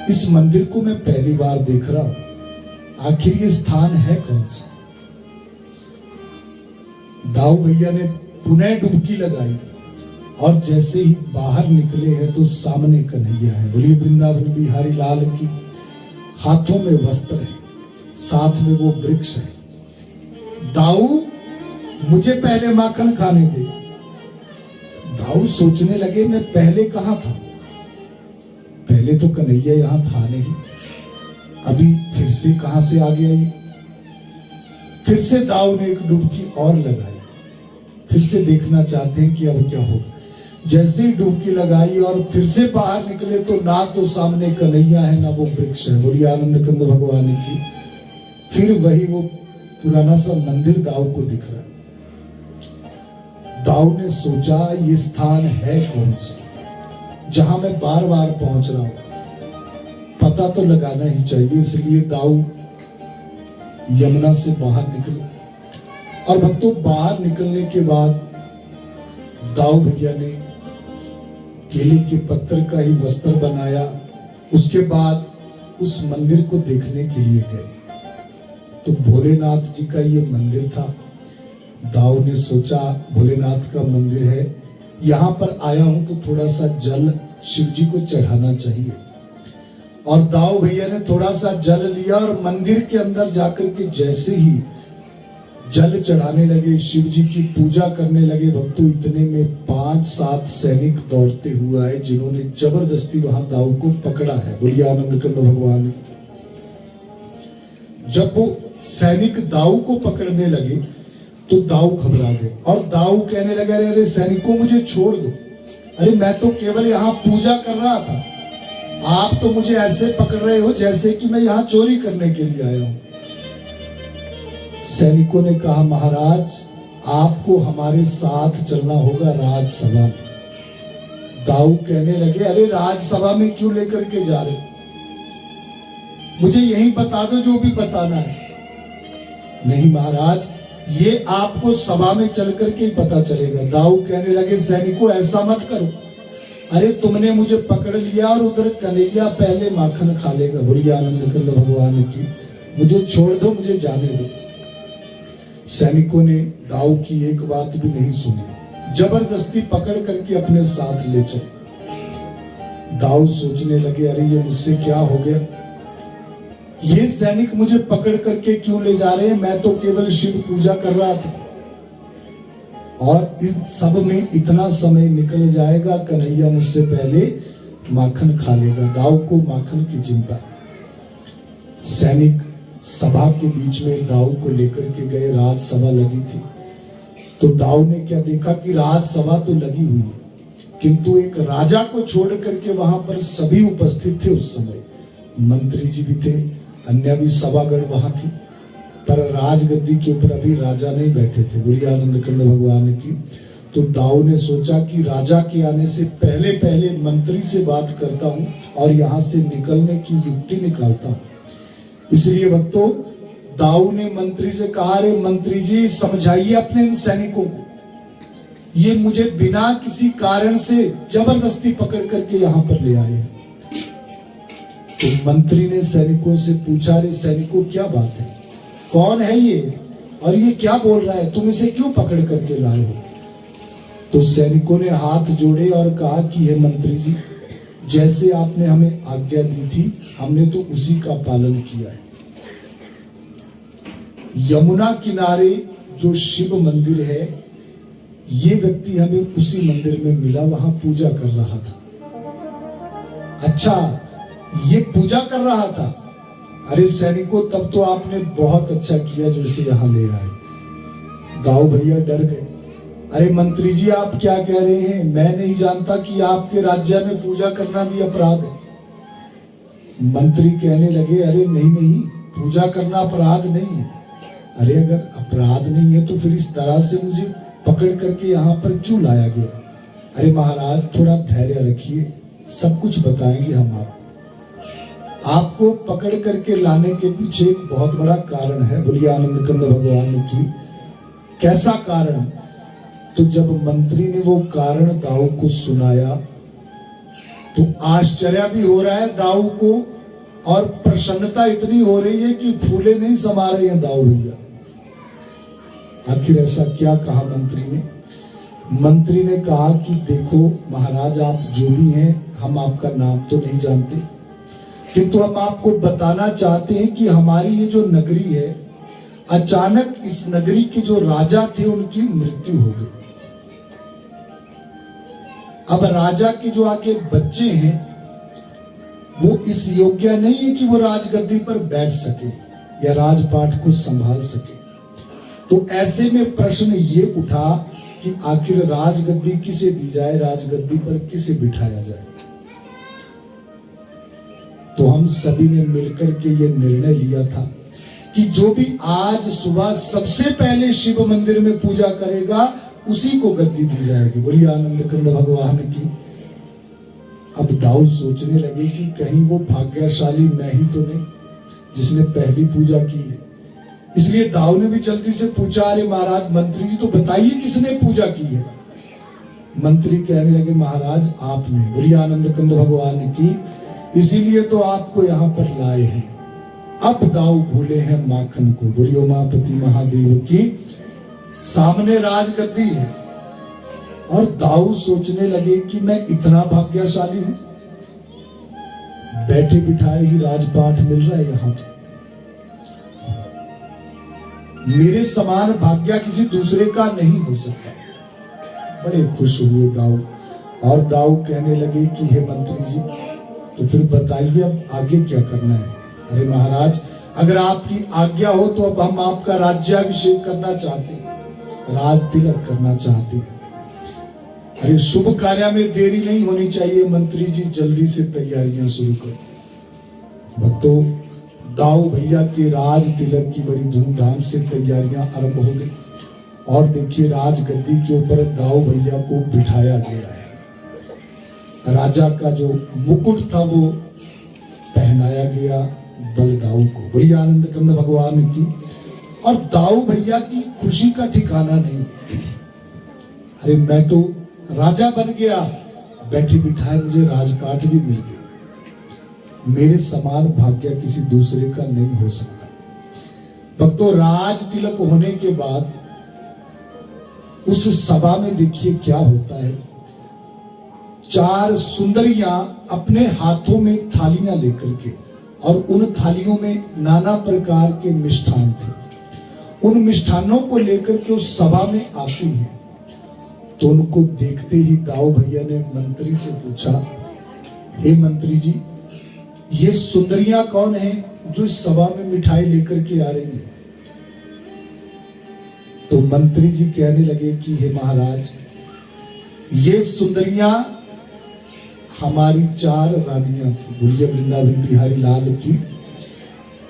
इस मंदिर को मैं पहली बार देख रहा हूं। आखिर ये स्थान है कौन सा? दाऊ भैया ने पुनः डुबकी लगाई और जैसे ही बाहर निकले हैं तो सामने कन्हैया है। बोलिए वृंदावन बिहारी लाल की। हाथों में वस्त्र है, साथ में वो वृक्ष है। दाऊ, मुझे पहले माखन खाने दे। दाऊ सोचने लगे, मैं पहले कहां था? पहले तो कन्हैया यहां था नहीं, अभी फिर से कहां से आ गया ये? फिर से दाऊ ने एक डुबकी और लगाई। फिर से देखना चाहते हैं कि अब क्या होगा। जैसे ही डुबकी लगाई और फिर से बाहर निकले तो ना तो सामने कन्हैया है ना वो वृक्ष है। बोलिए आनंद कंद भगवान की। फिर वही वो पुराना सा मंदिर दाऊ को दिख रहा है। दाऊ ने सोचा, ये स्थान है कौन सा जहां मैं बार बार पहुंच रहा हूं? पता तो लगाना ही चाहिए। इसलिए दाऊ यमुना से बाहर निकले। और भक्तों, बाहर निकलने के बाद दाऊ भैया ने केले के पत्थर का ही वस्त्र बनाया। उसके बाद उस मंदिर को देखने के लिए गए तो भोलेनाथ जी का ये मंदिर था। दाऊ ने सोचा, भोलेनाथ का मंदिर है, यहां पर आया हूं तो थोड़ा सा जल शिव जी को चढ़ाना चाहिए। और दाऊ भैया ने थोड़ा सा जल लिया और मंदिर के अंदर जाकर के जैसे ही जल चढ़ाने लगे, शिव जी की पूजा करने लगे। भक्तों, इतने में 5-7 सैनिक दौड़ते हुए आए जिन्होंने जबरदस्ती वहां दाऊ को पकड़ा है। बोलिए आनंद कंद भगवान। जब वो सैनिक दाऊ को पकड़ने लगे तो दाऊ घबरा गए और दाऊ कहने लगे, अरे सैनिकों, मुझे छोड़ दो। अरे मैं तो केवल यहाँ पूजा कर रहा था, आप तो मुझे ऐसे पकड़ रहे हो जैसे कि मैं यहाँ चोरी करने के लिए आया हूं। सैनिकों ने कहा, महाराज, आपको हमारे साथ चलना होगा राजसभा में। दाऊ कहने लगे, अरे राजसभा में क्यों लेकर के जा रहे? मुझे यही बता दो जो भी बताना है। नहीं महाराज, ये आपको सभा में चल करके ही पता चलेगा। दाऊ कहने लगे, सैनिकों, ऐसा मत करो। अरे तुमने मुझे पकड़ लिया और उधर कन्हैया पहले माखन खा लेगा। बोलिए आनंद कंद भगवान की। मुझे छोड़ दो, मुझे जाने दो। सैनिकों ने दाऊ की एक बात भी नहीं सुनी, जबरदस्ती पकड़ करके अपने साथ ले चले। दाऊ सोचने लगे, अरे ये मुझसे क्या हो गया? ये सैनिक मुझे पकड़ करके क्यों ले जा रहे हैं? मैं तो केवल शिव पूजा कर रहा था। और इन सब में इतना समय निकल जाएगा, कन्हैया मुझसे पहले माखन खा लेगा। दाऊ को माखन की चिंता। सैनिक सभा के बीच में दाऊ को लेकर के गए। राजसभा लगी थी तो दाऊ ने क्या देखा कि राजसभा तो लगी हुई है, किंतु एक राजा को छोड़ करके वहां पर सभी उपस्थित थे। उस समय मंत्री जी भी थे, अन्य भी सभागण वहां थी, पर राजगद्दी के ऊपर अभी राजा नहीं बैठे थे। बोलिए आनंद कंद भगवान की। तो दाऊ ने सोचा कि राजा के आने से पहले पहले मंत्री से बात करता हूं और यहां से निकलने की युक्ति निकालता हूं। इसलिए भक्तों, दाऊ ने मंत्री से कहा, अरे मंत्री जी, समझाइए अपने इन सैनिकों को, ये मुझे बिना किसी कारण से जबरदस्ती पकड़ करके यहां पर ले आए हैं। तो मंत्री ने सैनिकों से पूछा, अरे सैनिकों, क्या बात है? कौन है ये और ये क्या बोल रहा है? तुम इसे क्यों पकड़ करके लाए हो? तो सैनिकों ने हाथ जोड़े और कहा कि हे मंत्री जी, जैसे आपने हमें आज्ञा दी थी हमने तो उसी का पालन किया है। यमुना किनारे जो शिव मंदिर है, ये व्यक्ति हमें उसी मंदिर में मिला, वहां पूजा कर रहा था। अच्छा, ये पूजा कर रहा था। अरे सैनिकों, तब तो आपने बहुत अच्छा किया जो इसे यहां ले आए। दाऊ भैया डर गए। अरे मंत्री जी, आप क्या कह रहे हैं? मैं नहीं जानता कि आपके राज्य में पूजा करना भी अपराध है। मंत्री कहने लगे, अरे नहीं नहीं, पूजा करना अपराध नहीं है। अरे अगर अपराध नहीं है तो फिर इस तरह से मुझे पकड़ करके यहाँ पर क्यों लाया गया? अरे महाराज, थोड़ा धैर्य रखिए, सब कुछ बताएंगे हम आपको पकड़ करके लाने के पीछे एक बहुत बड़ा कारण है। बोलिए आनंद कंद भगवान की। कैसा कारण? तो जब मंत्री ने वो कारण दाऊ को सुनाया तो आश्चर्य भी हो रहा है दाऊ को, और प्रसन्नता इतनी हो रही है कि फूले नहीं समा रहे हैं दाऊ भैया। आखिर ऐसा क्या कहा मंत्री ने? मंत्री ने कहा कि देखो महाराज, आप जो भी हैं, हम आपका नाम तो नहीं जानते, किंतु हम आपको बताना चाहते हैं कि हमारी ये जो नगरी है, अचानक इस नगरी के जो राजा थे उनकी मृत्यु हो गई। अब राजा के जो आगे बच्चे हैं वो इस योग्य नहीं है कि वो राजगद्दी पर बैठ सके या राजपाट को संभाल सके। तो ऐसे में प्रश्न ये उठा कि आखिर राजगद्दी किसे दी जाए, राजगद्दी पर किसे बिठाया जाए। तो हम सभी ने मिलकर के ये निर्णय लिया था कि जो भी आज सुबह सबसे पहले शिव मंदिर में पूजा करेगा उसी को गद्दी दी जाएगी। बोलिए आनंद कंद भगवान की। अब दाऊ सोचने लगे कि कहीं वो भाग्यशाली मैं ही तो नहीं जिसने पहली पूजा की है। इसलिए दाऊ ने भी जल्दी से पूछा, अरे महाराज मंत्री जी, तो बताइए किसने पूजा की है? मंत्री कहने लगे, महाराज आपने। बोलिए आनंद कंद भगवान की। इसीलिए तो आपको यहाँ पर लाए हैं। अब दाऊ भूले हैं माखन को। बोलिए उमापति महादेव की। सामने राजगद्दी है और दाऊ सोचने लगे कि मैं इतना भाग्यशाली हूं, बैठे बिठाए ही राजपाट मिल रहा है यहां। तो मेरे समान भाग्य किसी दूसरे का नहीं हो सकता। बड़े खुश हुए दाऊ, और दाऊ कहने लगे कि हे मंत्री जी, तो फिर बताइए अब आगे क्या करना है? अरे महाराज, अगर आपकी आज्ञा हो तो अब हम आपका राज्याभिषेक करना चाहते हैं, राज तिलक करना चाहते हैं। अरे शुभ कार्य में देरी नहीं होनी चाहिए मंत्री जी, जल्दी से तैयारियां शुरू करो। भक्तों, दाऊ भैया के राज तिलक की बड़ी धूमधाम से तैयारियां आरंभ हो गई। और देखिए, राजगद्दी के ऊपर दाऊ भैया को बिठाया गया है। राजा का जो मुकुट था वो पहनाया गया बलदाऊ को। बोलिए आनंद कंद भगवान की। और दाऊ भैया की खुशी का ठिकाना नहीं। अरे मैं तो राजा बन गया, बैठे बिठाए मुझे राजपाट भी मिल गया। मेरे समान भाग्य किसी दूसरे का नहीं हो सकता। भक्तों, राज तिलक होने के बाद उस सभा में देखिए क्या होता है। 4 सुंदरियां अपने हाथों में थालियां लेकर के, और उन थालियों में नाना प्रकार के मिष्ठान थे। उन मिष्ठानों को लेकर के उस सभा में आती हैं। तो उनको देखते ही दाऊ भैया ने मंत्री से पूछा, हे मंत्री जी, ये सुंदरियां कौन हैं जो इस सभा में मिठाई लेकर के आ रही हैं? तो मंत्री जी कहने लगे कि हे महाराज, ये सुंदरियां हमारी 4 रानियां थी। बोलिए वृंदावन बिहारी लाल की।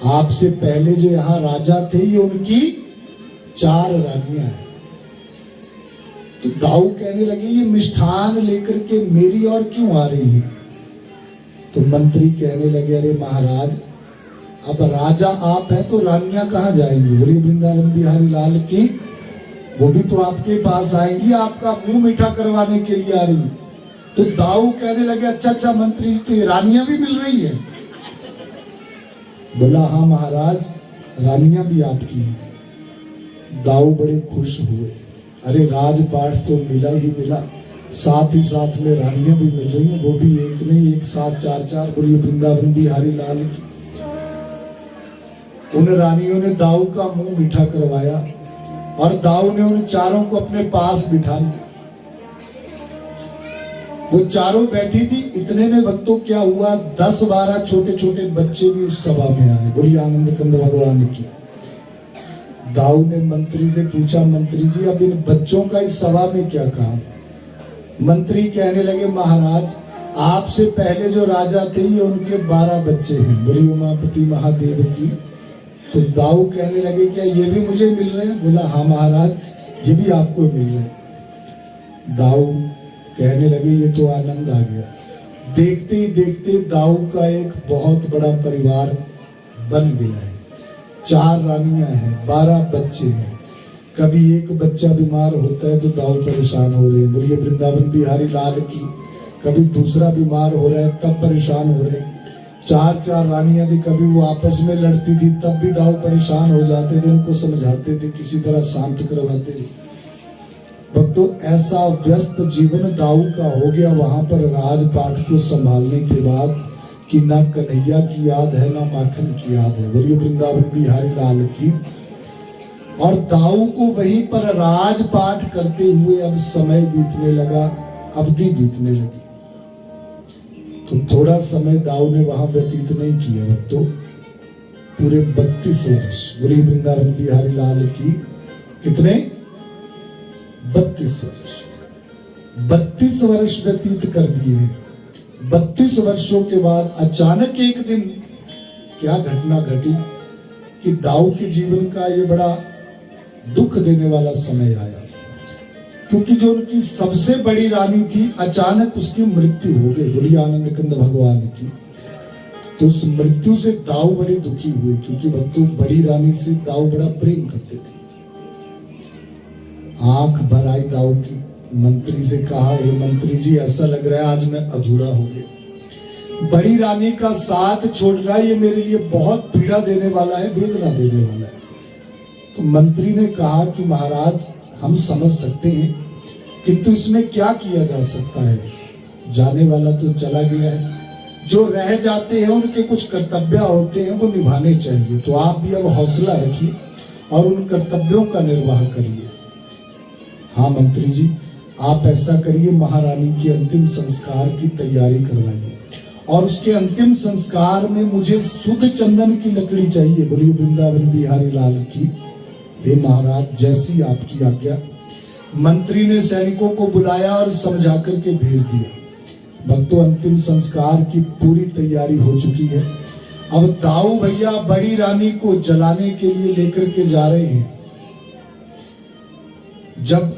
आपसे पहले जो यहाँ राजा थे, ये उनकी 4 रानियां हैं। तो दाऊ कहने लगे, ये मिष्ठान लेकर के मेरी और क्यों आ रही है? तो मंत्री कहने लगे, अरे महाराज, अब राजा आप हैं तो रानियां कहाँ जाएंगी? बोलिए वृंदावन बिहारी लाल की। वो भी तो आपके पास आएंगी, आपका मुंह मीठा करवाने के लिए आ रही है। तो दाऊ कहने लगे, अच्छा अच्छा मंत्री जी, तो ये रानियां भी मिल रही है? बोला, हाँ महाराज, रानियां भी आपकी हैं। दाऊ बड़े खुश हुए। अरे राजपाट तो मिला ही मिला, साथ ही साथ में रानियां भी मिल रही हैं, वो भी एक नहीं एक साथ चार चार। बोलिए वृंदावन बिहारी लाल की। उन रानियों ने दाऊ का मुंह मीठा करवाया और दाऊ ने उन चारों को अपने पास बिठा लिया। वो चारों बैठी थी। इतने में भक्तों क्या हुआ, 10-12 छोटे छोटे बच्चे भी उस सभा में आए। बोलिए आनंद कंद भगवान की। दाऊ ने मंत्री से पूछा, मंत्री जी अब इन बच्चों का इस सभा में क्या काम? मंत्री कहने लगे, महाराज आपसे पहले जो राजा थे ये उनके 12 बच्चे हैं। बोलिए उमापति महादेव की। तो दाऊ कहने लगे, क्या ये भी मुझे मिल रहे हैं? बोला हाँ महाराज ये भी आपको मिल रहे हैं। दाऊ कहने लगे, ये तो आनंद आ गया। देखते ही देखते दाऊ का एक बहुत बड़ा परिवार बन गया है। 4 रानियां हैं, 12 बच्चे हैं। कभी एक बच्चा बीमार होता है तो दाऊ परेशान हो रहे हैं। बोलिए वृंदावन बिहारी लाल की। कभी दूसरा बीमार हो रहा है तब परेशान हो रहे हैं। 4 रानियां थी, कभी वो आपस में लड़ती थी तब भी दाऊ परेशान हो जाते थे। उनको समझाते थे, किसी तरह शांत करवाते थे। भक्तों ऐसा व्यस्त जीवन दाऊ का हो गया वहां पर राजपाट को संभालने के बाद कि ना कन्हैया की याद है ना माखन की याद है। बोलिए वृंदावन बिहारी लाल की। और दाऊ को वहीं पर राजपाट करते हुए अब समय बीतने लगा, अवधि बीतने लगी। तो थोड़ा समय दाऊ ने वहां व्यतीत नहीं किया भक्तों, पूरे 32 वर्ष। बोलिए वृंदावन बिहारी लाल की। कितने? 32 वर्ष। 32 वर्ष व्यतीत कर दिए। 32 वर्षों के बाद अचानक एक दिन क्या घटना घटी कि दाऊ के जीवन का ये बड़ा दुख देने वाला समय आया, क्योंकि जो उनकी सबसे बड़ी रानी थी अचानक उसकी मृत्यु हो गई। बोलिए आनंद कंद भगवान की। तो उस मृत्यु से दाऊ बड़े दुखी हुए, क्योंकि भक्तों बड़ी रानी से दाऊ बड़ा प्रेम करते थे। आंख भर आई दाऊ की। मंत्री से कहा, हे मंत्री जी ऐसा लग रहा है आज मैं अधूरा हो गया। बड़ी रानी का साथ छोड़ रहा है, ये मेरे लिए बहुत पीड़ा देने वाला है, वेदना देने वाला है। तो मंत्री ने कहा कि महाराज हम समझ सकते हैं, किंतु इसमें क्या किया जा सकता है? जाने वाला तो चला गया है, जो रह जाते हैं उनके कुछ कर्तव्य होते हैं वो निभाने चाहिए। तो आप भी अब हौसला रखिए और उन कर्तव्यों का निर्वाह करिए। हाँ मंत्री जी आप ऐसा करिए, महारानी के अंतिम संस्कार की तैयारी करवाइए और उसके अंतिम संस्कार में मुझे शुद्ध चंदन की लकड़ी चाहिए। बोलिए वृंदावन बिहारी लाल की। हे महाराज जैसी आपकी आज्ञा। मंत्री ने सैनिकों को बुलाया और समझा करके भेज दिया। भक्तों अंतिम संस्कार की पूरी तैयारी हो चुकी है। अब दाऊ भैया बड़ी रानी को जलाने के लिए लेकर के जा रहे हैं। जब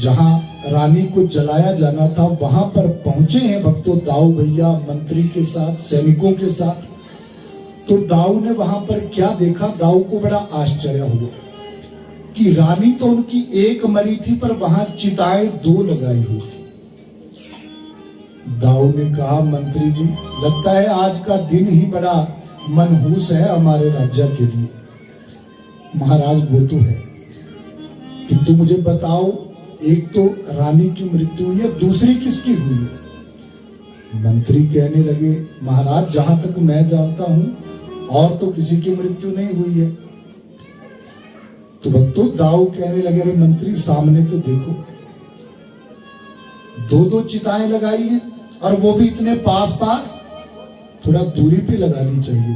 जहां रानी को जलाया जाना था वहां पर पहुंचे हैं भक्तों दाऊ भैया मंत्री के साथ, सैनिकों के साथ। तो दाऊ ने वहां पर क्या देखा, दाऊ को बड़ा आश्चर्य हुआ कि रानी तो उनकी एक मरी थी पर वहां चिताएं 2 लगाई हुई थी। दाऊ ने कहा मंत्री जी लगता है आज का दिन ही बड़ा मनहूस है हमारे राज्य के लिए। महाराज वो तो है, किंतु मुझे बताओ एक तो रानी की मृत्यु हुई है, दूसरी किसकी हुई है? मंत्री कहने लगे महाराज जहां तक मैं जानता हूं और तो किसी की मृत्यु नहीं हुई है। तो भक्तों दाऊ कहने लगे अरे मंत्री सामने तो देखो, 2-2 चिताएं लगाई हैं और वो भी इतने पास पास, थोड़ा दूरी पे लगानी चाहिए।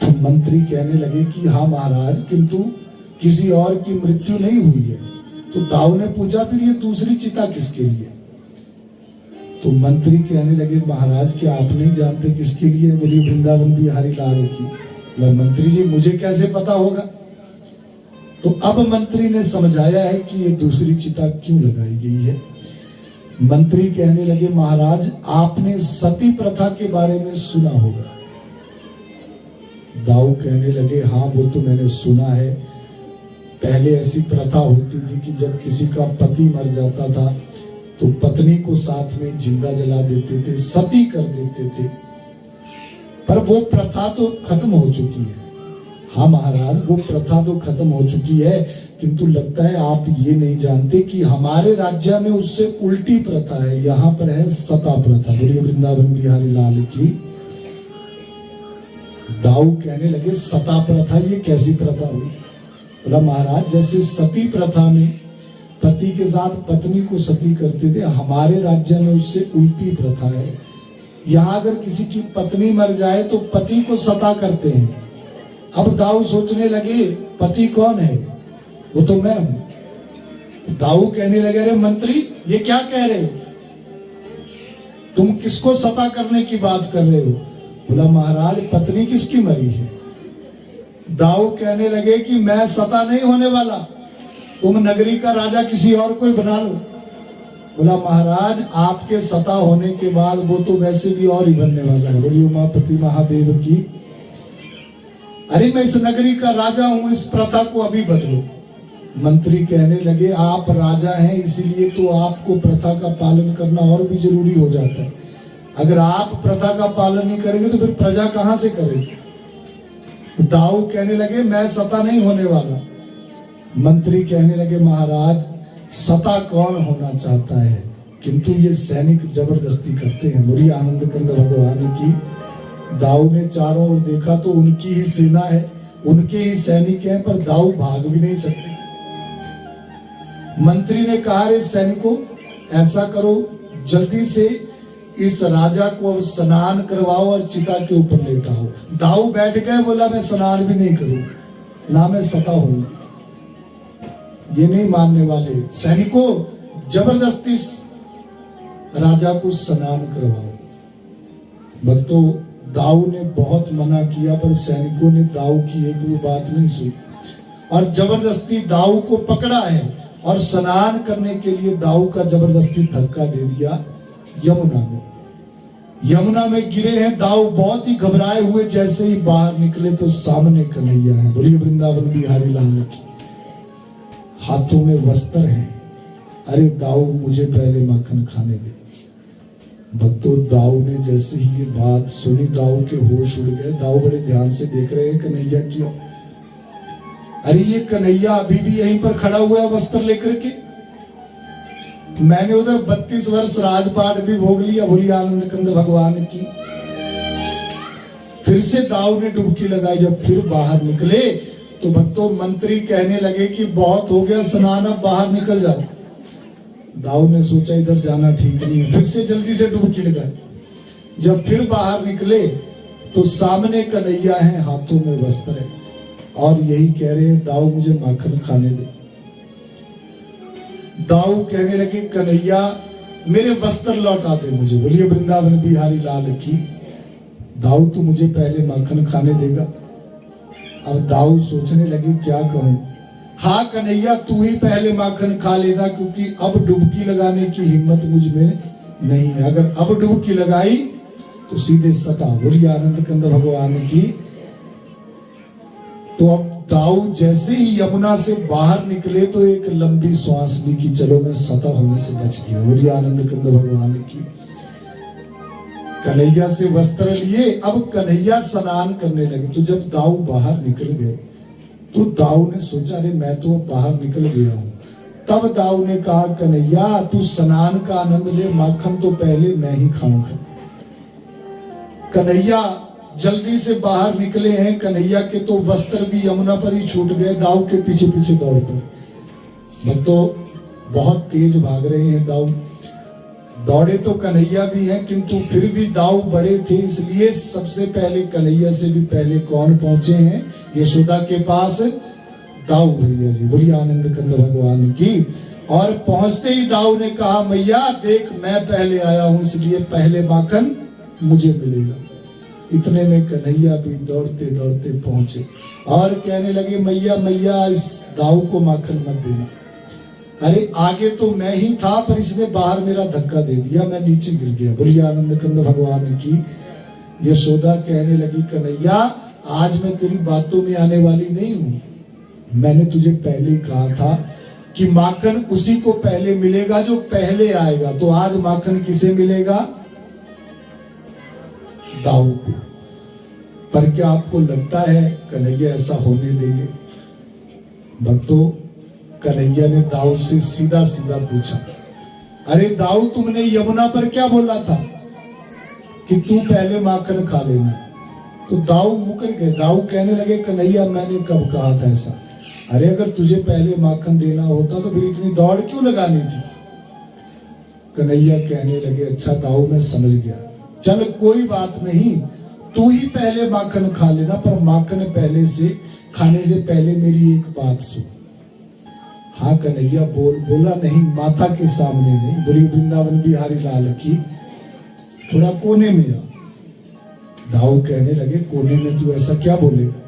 तो मंत्री कहने लगे कि हाँ महाराज किंतु किसी और की मृत्यु नहीं हुई है। तो दाऊ ने पूछा फिर ये दूसरी चिता किसके लिए? तो मंत्री कहने लगे महाराज क्या आप नहीं जानते किसके लिए? बोलिए वृंदावन बिहारी लाल की। मंत्री जी मुझे कैसे पता होगा? तो अब मंत्री ने समझाया है कि ये दूसरी चिता क्यों लगाई गई है। मंत्री कहने लगे महाराज आपने सती प्रथा के बारे में सुना होगा। दाऊ कहने लगे हाँ वो तो मैंने सुना है। पहले ऐसी प्रथा होती थी कि जब किसी का पति मर जाता था तो पत्नी को साथ में जिंदा जला देते थे, सती कर देते थे। पर वो प्रथा तो खत्म हो चुकी है। हाँ महाराज, वो प्रथा तो खत्म हो चुकी है, किंतु लगता है आप ये नहीं जानते कि हमारे राज्य में उससे उल्टी प्रथा है। यहाँ पर है सता प्रथा। बोलिए वृंदावन बिहारी लाल की। दाऊ कहने लगे सता प्रथा ये कैसी प्रथा हुई? बोला महाराज, जैसे सती प्रथा में पति के साथ पत्नी को सती करते थे, हमारे राज्य में उससे उल्टी प्रथा है। यहाँ अगर किसी की पत्नी मर जाए तो पति को सता करते हैं। अब दाऊ सोचने लगे पति कौन है? वो तो मैं हूं। दाऊ कहने लगे अरे मंत्री, ये क्या कह रहे हो? तुम किसको सता करने की बात कर रहे हो? बोला महाराज, पत्नी किसकी मरी है? दाऊ कहने लगे कि मैं सता नहीं होने वाला, तुम नगरी का राजा किसी और को ही बना लो। बोला महाराज, आपके सता होने के बाद वो तो वैसे भी और ही बनने वाला है। बोलिए उमापति महादेव की। अरे मैं इस नगरी का राजा हूं, इस प्रथा को अभी बदलो। मंत्री कहने लगे आप राजा हैं, इसलिए तो आपको प्रथा का पालन करना और भी जरूरी हो जाता है। अगर आप प्रथा का पालन नहीं करेंगे तो फिर प्रजा कहां से करेगी? दाऊ कहने लगे मैं सता नहीं होने वाला। मंत्री कहने लगे महाराज, सता कौन होना चाहता है, किंतु ये सैनिक जबरदस्ती करते हैं। बोलिए आनंद कंद भगवान की। दाऊ ने चारों ओर देखा तो उनकी ही सेना है, उनके ही सैनिक हैं, पर दाऊ भाग भी नहीं सकते। मंत्री ने कहा रे सैनिकों, ऐसा करो जल्दी से इस राजा को अब स्नान करवाओ और चिता के ऊपर लेटाओ। दाऊ बैठ गए, बोला मैं स्नान भी नहीं करूंगा, ना मैं सता हूंगा। ये नहीं मानने वाले। सैनिकों, जबरदस्ती राजा को स्नान करवाओ। भक्तों, दाऊ ने बहुत मना किया, पर सैनिकों ने दाऊ की एक भी बात नहीं सुनी और जबरदस्ती दाऊ को पकड़ा है और स्नान करने के लिए दाऊ का जबरदस्ती धक्का दे दिया यमुना में। यमुना में गिरे हैं दाऊ, बहुत ही घबराए हुए। जैसे ही बाहर निकले तो सामने कन्हैया है। बोलिए वृंदावन बिहारी लाल की। हाथों में वस्त्र है। अरे दाऊ, मुझे पहले माखन खाने दे। भक्तों, दाऊ ने जैसे ही ये बात सुनी, दाऊ के होश उड़ गए। दाऊ बड़े ध्यान से देख रहे हैं कन्हैया की। अरे ये कन्हैया अभी भी यहीं पर खड़ा हुआ है वस्त्र लेकर के। मैंने उधर 32 वर्ष राजपाट भी भोग लिया। बोलिए आनंद कंद भगवान की। फिर से दाऊ ने डुबकी लगाई। जब फिर बाहर निकले तो भक्तों, मंत्री कहने लगे कि बहुत हो गया स्नान, अब बाहर निकल जाओ। दाऊ ने सोचा इधर जाना ठीक नहीं है, फिर से जल्दी से डुबकी लगाई। जब फिर बाहर निकले तो सामने कन्हैया है, हाथों में वस्त्र है और यही कह रहे हैं दाऊ मुझे माखन खाने दे। दाऊ कहने लगे कन्हैया मेरे वस्त्र लौटा दे मुझे। बोलिए वृंदावन बिहारी लाल की। दाऊ तू मुझे पहले माखन खाने देगा? अब दाऊ सोचने लगे क्या कहूं। हाँ कन्हैया, तू ही पहले माखन खा लेना, क्योंकि अब डुबकी लगाने की हिम्मत मुझ में नहीं है। अगर अब डुबकी लगाई तो सीधे सता। बोलिए आनंद कंद भगवान की। तो अब दाऊ जैसे ही यमुना से बाहर निकले तो एक लंबी श्वास ली कि चलो मैं सता होने से बच गया। बोलिए आनंद कंद भगवान की। कन्हैया से वस्त्र लिए, अब कन्हैया स्नान करने लगे। तो जब दाऊ बाहर निकल गए तो दाऊ ने सोचा अरे मैं तो बाहर निकल गया हूं। तब दाऊ ने कहा कन्हैया तू स्नान का आनंद ले, माखन तो पहले मैं ही खाऊंगा। कन्हैया जल्दी से बाहर निकले हैं। कन्हैया के तो वस्त्र भी यमुना पर ही छूट गए। दाऊ के पीछे पीछे दौड़ पड़े। भक्तों, बहुत तेज भाग रहे हैं दाऊ। दौड़े तो कन्हैया भी हैं, किंतु फिर भी दाऊ बड़े थे, इसलिए सबसे पहले कन्हैया से भी पहले कौन पहुंचे हैं? यशोदा के पास दाऊ भैया जी। बोलिए आनंद कंद भगवान की। और पहुंचते ही दाऊ ने कहा मैया देख मैं पहले आया हूं, इसलिए पहले माखन मुझे मिलेगा। इतने में कन्हैया भी दौड़ते दौड़ते पहुंचे और कहने लगे मैया मैया इस दाऊ को माखन मत देना। अरे आगे तो मैं ही था, पर इसने बाहर मेरा धक्का दे दिया, मैं नीचे गिर गया। बोलिए आनंद कंद भगवान की। यशोदा कहने लगी कन्हैया आज मैं तेरी बातों में आने वाली नहीं हूं। मैंने तुझे पहले ही कहा था कि माखन उसी को पहले मिलेगा जो पहले आएगा। तो आज माखन किसे मिलेगा? दाऊ को। पर क्या आपको लगता है कन्हैया ऐसा होने देंगे? भक्तों, कन्हैया ने दाऊद से सीधा सीधा पूछा, अरे दाऊद, तुमने यमुना पर क्या बोला था कि तू पहले माखन खा लेना? तो दाऊद मुकर गए। दाऊद कहने लगे, कन्हैया मैंने कब कहा था ऐसा? अरे अगर तुझे पहले माखन देना होता तो फिर इतनी दौड़ क्यों लगानी थी? कन्हैया कहने लगे, अच्छा दाऊद मैं समझ गया, चल कोई बात नहीं, तू ही पहले माखन खा लेना, पर माखन पहले से खाने से पहले मेरी एक बात सुन। हाँ कन्हैया बोला नहीं, माता के सामने नहीं, बोली वृंदावन बिहारी लाल की, थोड़ा कोने में आ। दाऊ कहने लगे, कोने में तू ऐसा क्या बोलेगा?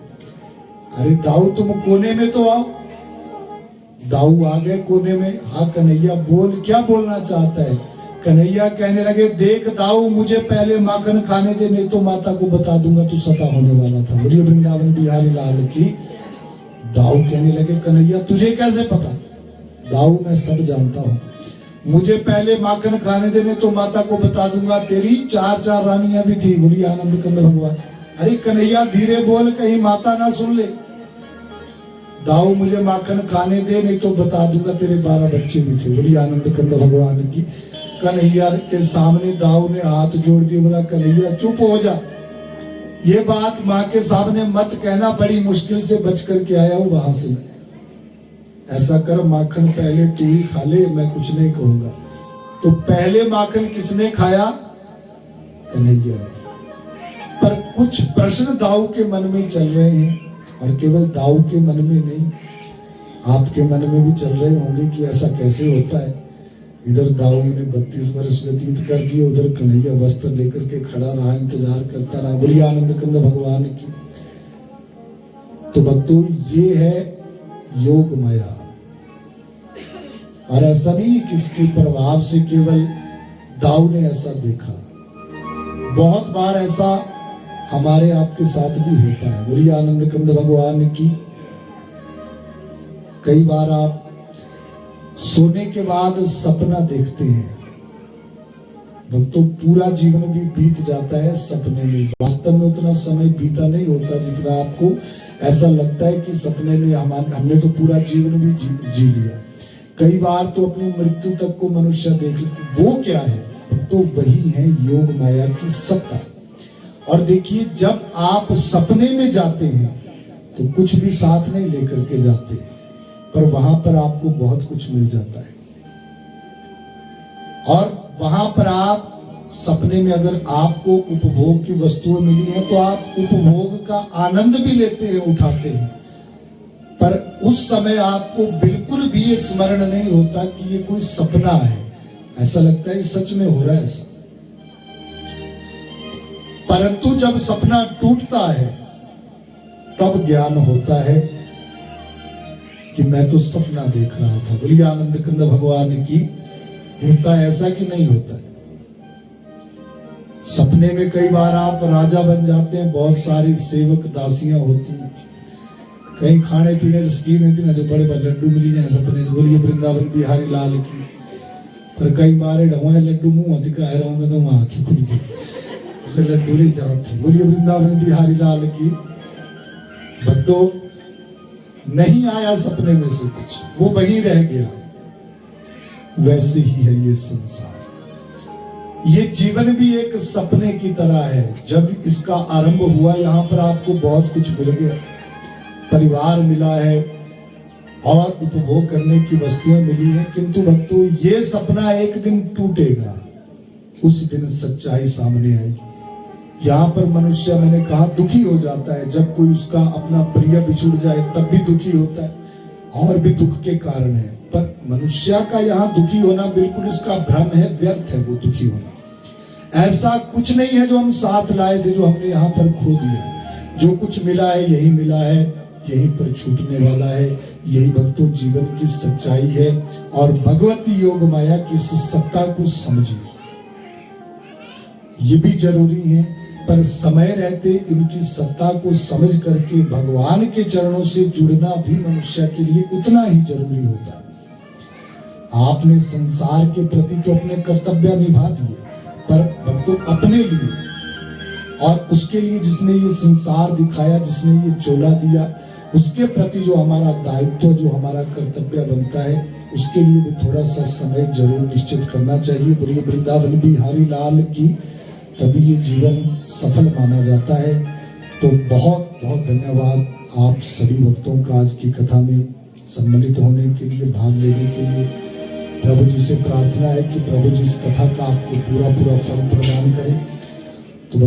अरे दाऊ तुम कोने में तो आओ। दाऊ आ गए कोने में। हाँ कन्हैया बोल, क्या बोलना चाहता है? कन्हैया कहने लगे, देख दाऊ, मुझे पहले माखन खाने दे, नहीं तो माता को बता दूंगा तू सता होने वाला था। बोलिए वृंदावन बिहारी लाल की। दाऊ कहने लगे, कन्हैया तुझे कैसे पता? दाऊ मैं सब जानता हूँ, मुझे पहले माखन खाने देने तो माता को बता दूंगा। तेरी 4 रानियां भी थी। बोली आनंद कंद भगवान। अरे कन्हैया धीरे बोल, कहीं माता ना सुन ले। दाऊ मुझे माखन खाने दे, नहीं तो बता दूंगा तेरे 12 बच्चे भी थे। बोली आनंद कंद भगवान की। कन्हैया के सामने दाऊ ने हाथ जोड़ दिए, बोला कन्हैया चुप हो जा, ये बात माँ के सामने मत कहना, बड़ी मुश्किल से बच करके आया हूं वहां से। ऐसा कर, माखन पहले तू ही खा ले, मैं कुछ नहीं कहूंगा। तो पहले माखन किसने खाया? कन्हैया ने। पर कुछ प्रश्न दाऊ के मन में चल रहे हैं, और केवल दाऊ के मन में नहीं, आपके मन में भी चल रहे होंगे कि ऐसा कैसे होता है। इधर दाऊ ने 32 वर्ष व्यतीत कर दिए, उधर कन्हैया वस्त्र लेकर के खड़ा रहा, इंतजार करता रहा। बोलिए आनंद कंद भगवान की। तो भक्तों, ये है योग माया। और ऐसा नहीं किसके प्रभाव से केवल दाऊ ने ऐसा देखा, बहुत बार ऐसा हमारे आपके साथ भी होता है। बोलिए आनंद कंद भगवान की। कई बार आप सोने के बाद सपना देखते हैं। भक्तों, पूरा जीवन भी बीत जाता है सपने में, वास्तव में उतना समय बीता नहीं होता जितना आपको ऐसा लगता है कि सपने में हमने तो पूरा जीवन भी जी लिया। कई बार तो अपनी मृत्यु तक को मनुष्य देख, वो क्या है? तो वही है योग माया की सत्ता। और देखिए, जब आप सपने में जाते हैं तो कुछ भी साथ नहीं लेकर के जाते, पर वहां पर आपको बहुत कुछ मिल जाता है। और वहां पर आप सपने में अगर आपको उपभोग की वस्तुएं मिली हैं तो आप उपभोग का आनंद भी लेते हैं, उठाते हैं, पर उस समय आपको बिल्कुल भी ये स्मरण नहीं होता कि ये कोई सपना है। ऐसा लगता है सच में हो रहा है ऐसा। परंतु जब सपना टूटता है तब ज्ञान होता है कि मैं तो सपना देख रहा था। बोलिए आनंद कंद भगवान की। होता ऐसा कि नहीं होता? सपने में कई बार आप राजा बन जाते हैं, बहुत सारी सेवक दासियां होती हैं, कहीं खाने पीने की स्कीम होती ना, जो बड़े बड़े लड्डू मिली जाए सपने से। बोलिए वृंदावन बिहारी लाल की। पर कई बार ढोए लड्डू मुंह अधिका है रहूंगा तो वहां आंखें खुल जाए, उसे लड्डू नहीं जाते। बोलिए वृंदावन बिहारी लाल की। भक्तों, नहीं आया सपने में से कुछ, वो वहीं रह गया। वैसे ही है ये संसार, ये जीवन भी एक सपने की तरह है। जब इसका आरंभ हुआ, यहाँ पर आपको बहुत कुछ मिल गया, परिवार मिला है और उपभोग करने की वस्तुएं मिली हैं, किंतु भक्तों ये सपना एक दिन टूटेगा, उस दिन सच्चाई सामने आएगी। यहाँ पर मनुष्य, मैंने कहा, दुखी हो जाता है जब कोई उसका अपना प्रिय बिछुड़ जाए, तब भी दुखी होता है, और भी दुख के कारण है। पर मनुष्य का यहाँ दुखी होना बिल्कुल उसका भ्रम है, व्यर्थ है वो दुखी होना। ऐसा कुछ नहीं है जो हम साथ लाए थे जो हमने यहाँ पर खो दिया। जो कुछ मिला है यही मिला है, यहीं पर छूटने वाला है। यही भक्तों जीवन की सच्चाई है। और भगवती योग माया की इस सत्ता को समझिए, ये भी जरूरी है। पर समय रहते इनकी सत्ता को समझ करके भगवान के चरणों से जुड़ना भी मनुष्य के लिए उतना ही जरूरी होता है। आपने संसार के प्रति तो अपने कर्तव्य निभा दिए, पर भक्तों अपने लिए और उसके लिए जिसने ये संसार दिखाया, जिसने ये चोला दिया, उसके प्रति जो हमारा दायित्व, जो हमारा कर्तव्य बनता है, उसके लिए भी थोड़ा सा समय जरूर निश्चित करना चाहिए। बोलिए वृंदावन बिहारी लाल की, तभी ये जीवन सफल माना जाता है। तो बहुत बहुत धन्यवाद आप सभी भक्तों का आज की कथा में सम्मिलित होने के लिए, भाग लेने के लिए। प्रभु जी से प्रार्थना है कि प्रभु जी इस कथा का आपको पूरा फल प्रदान करें। तो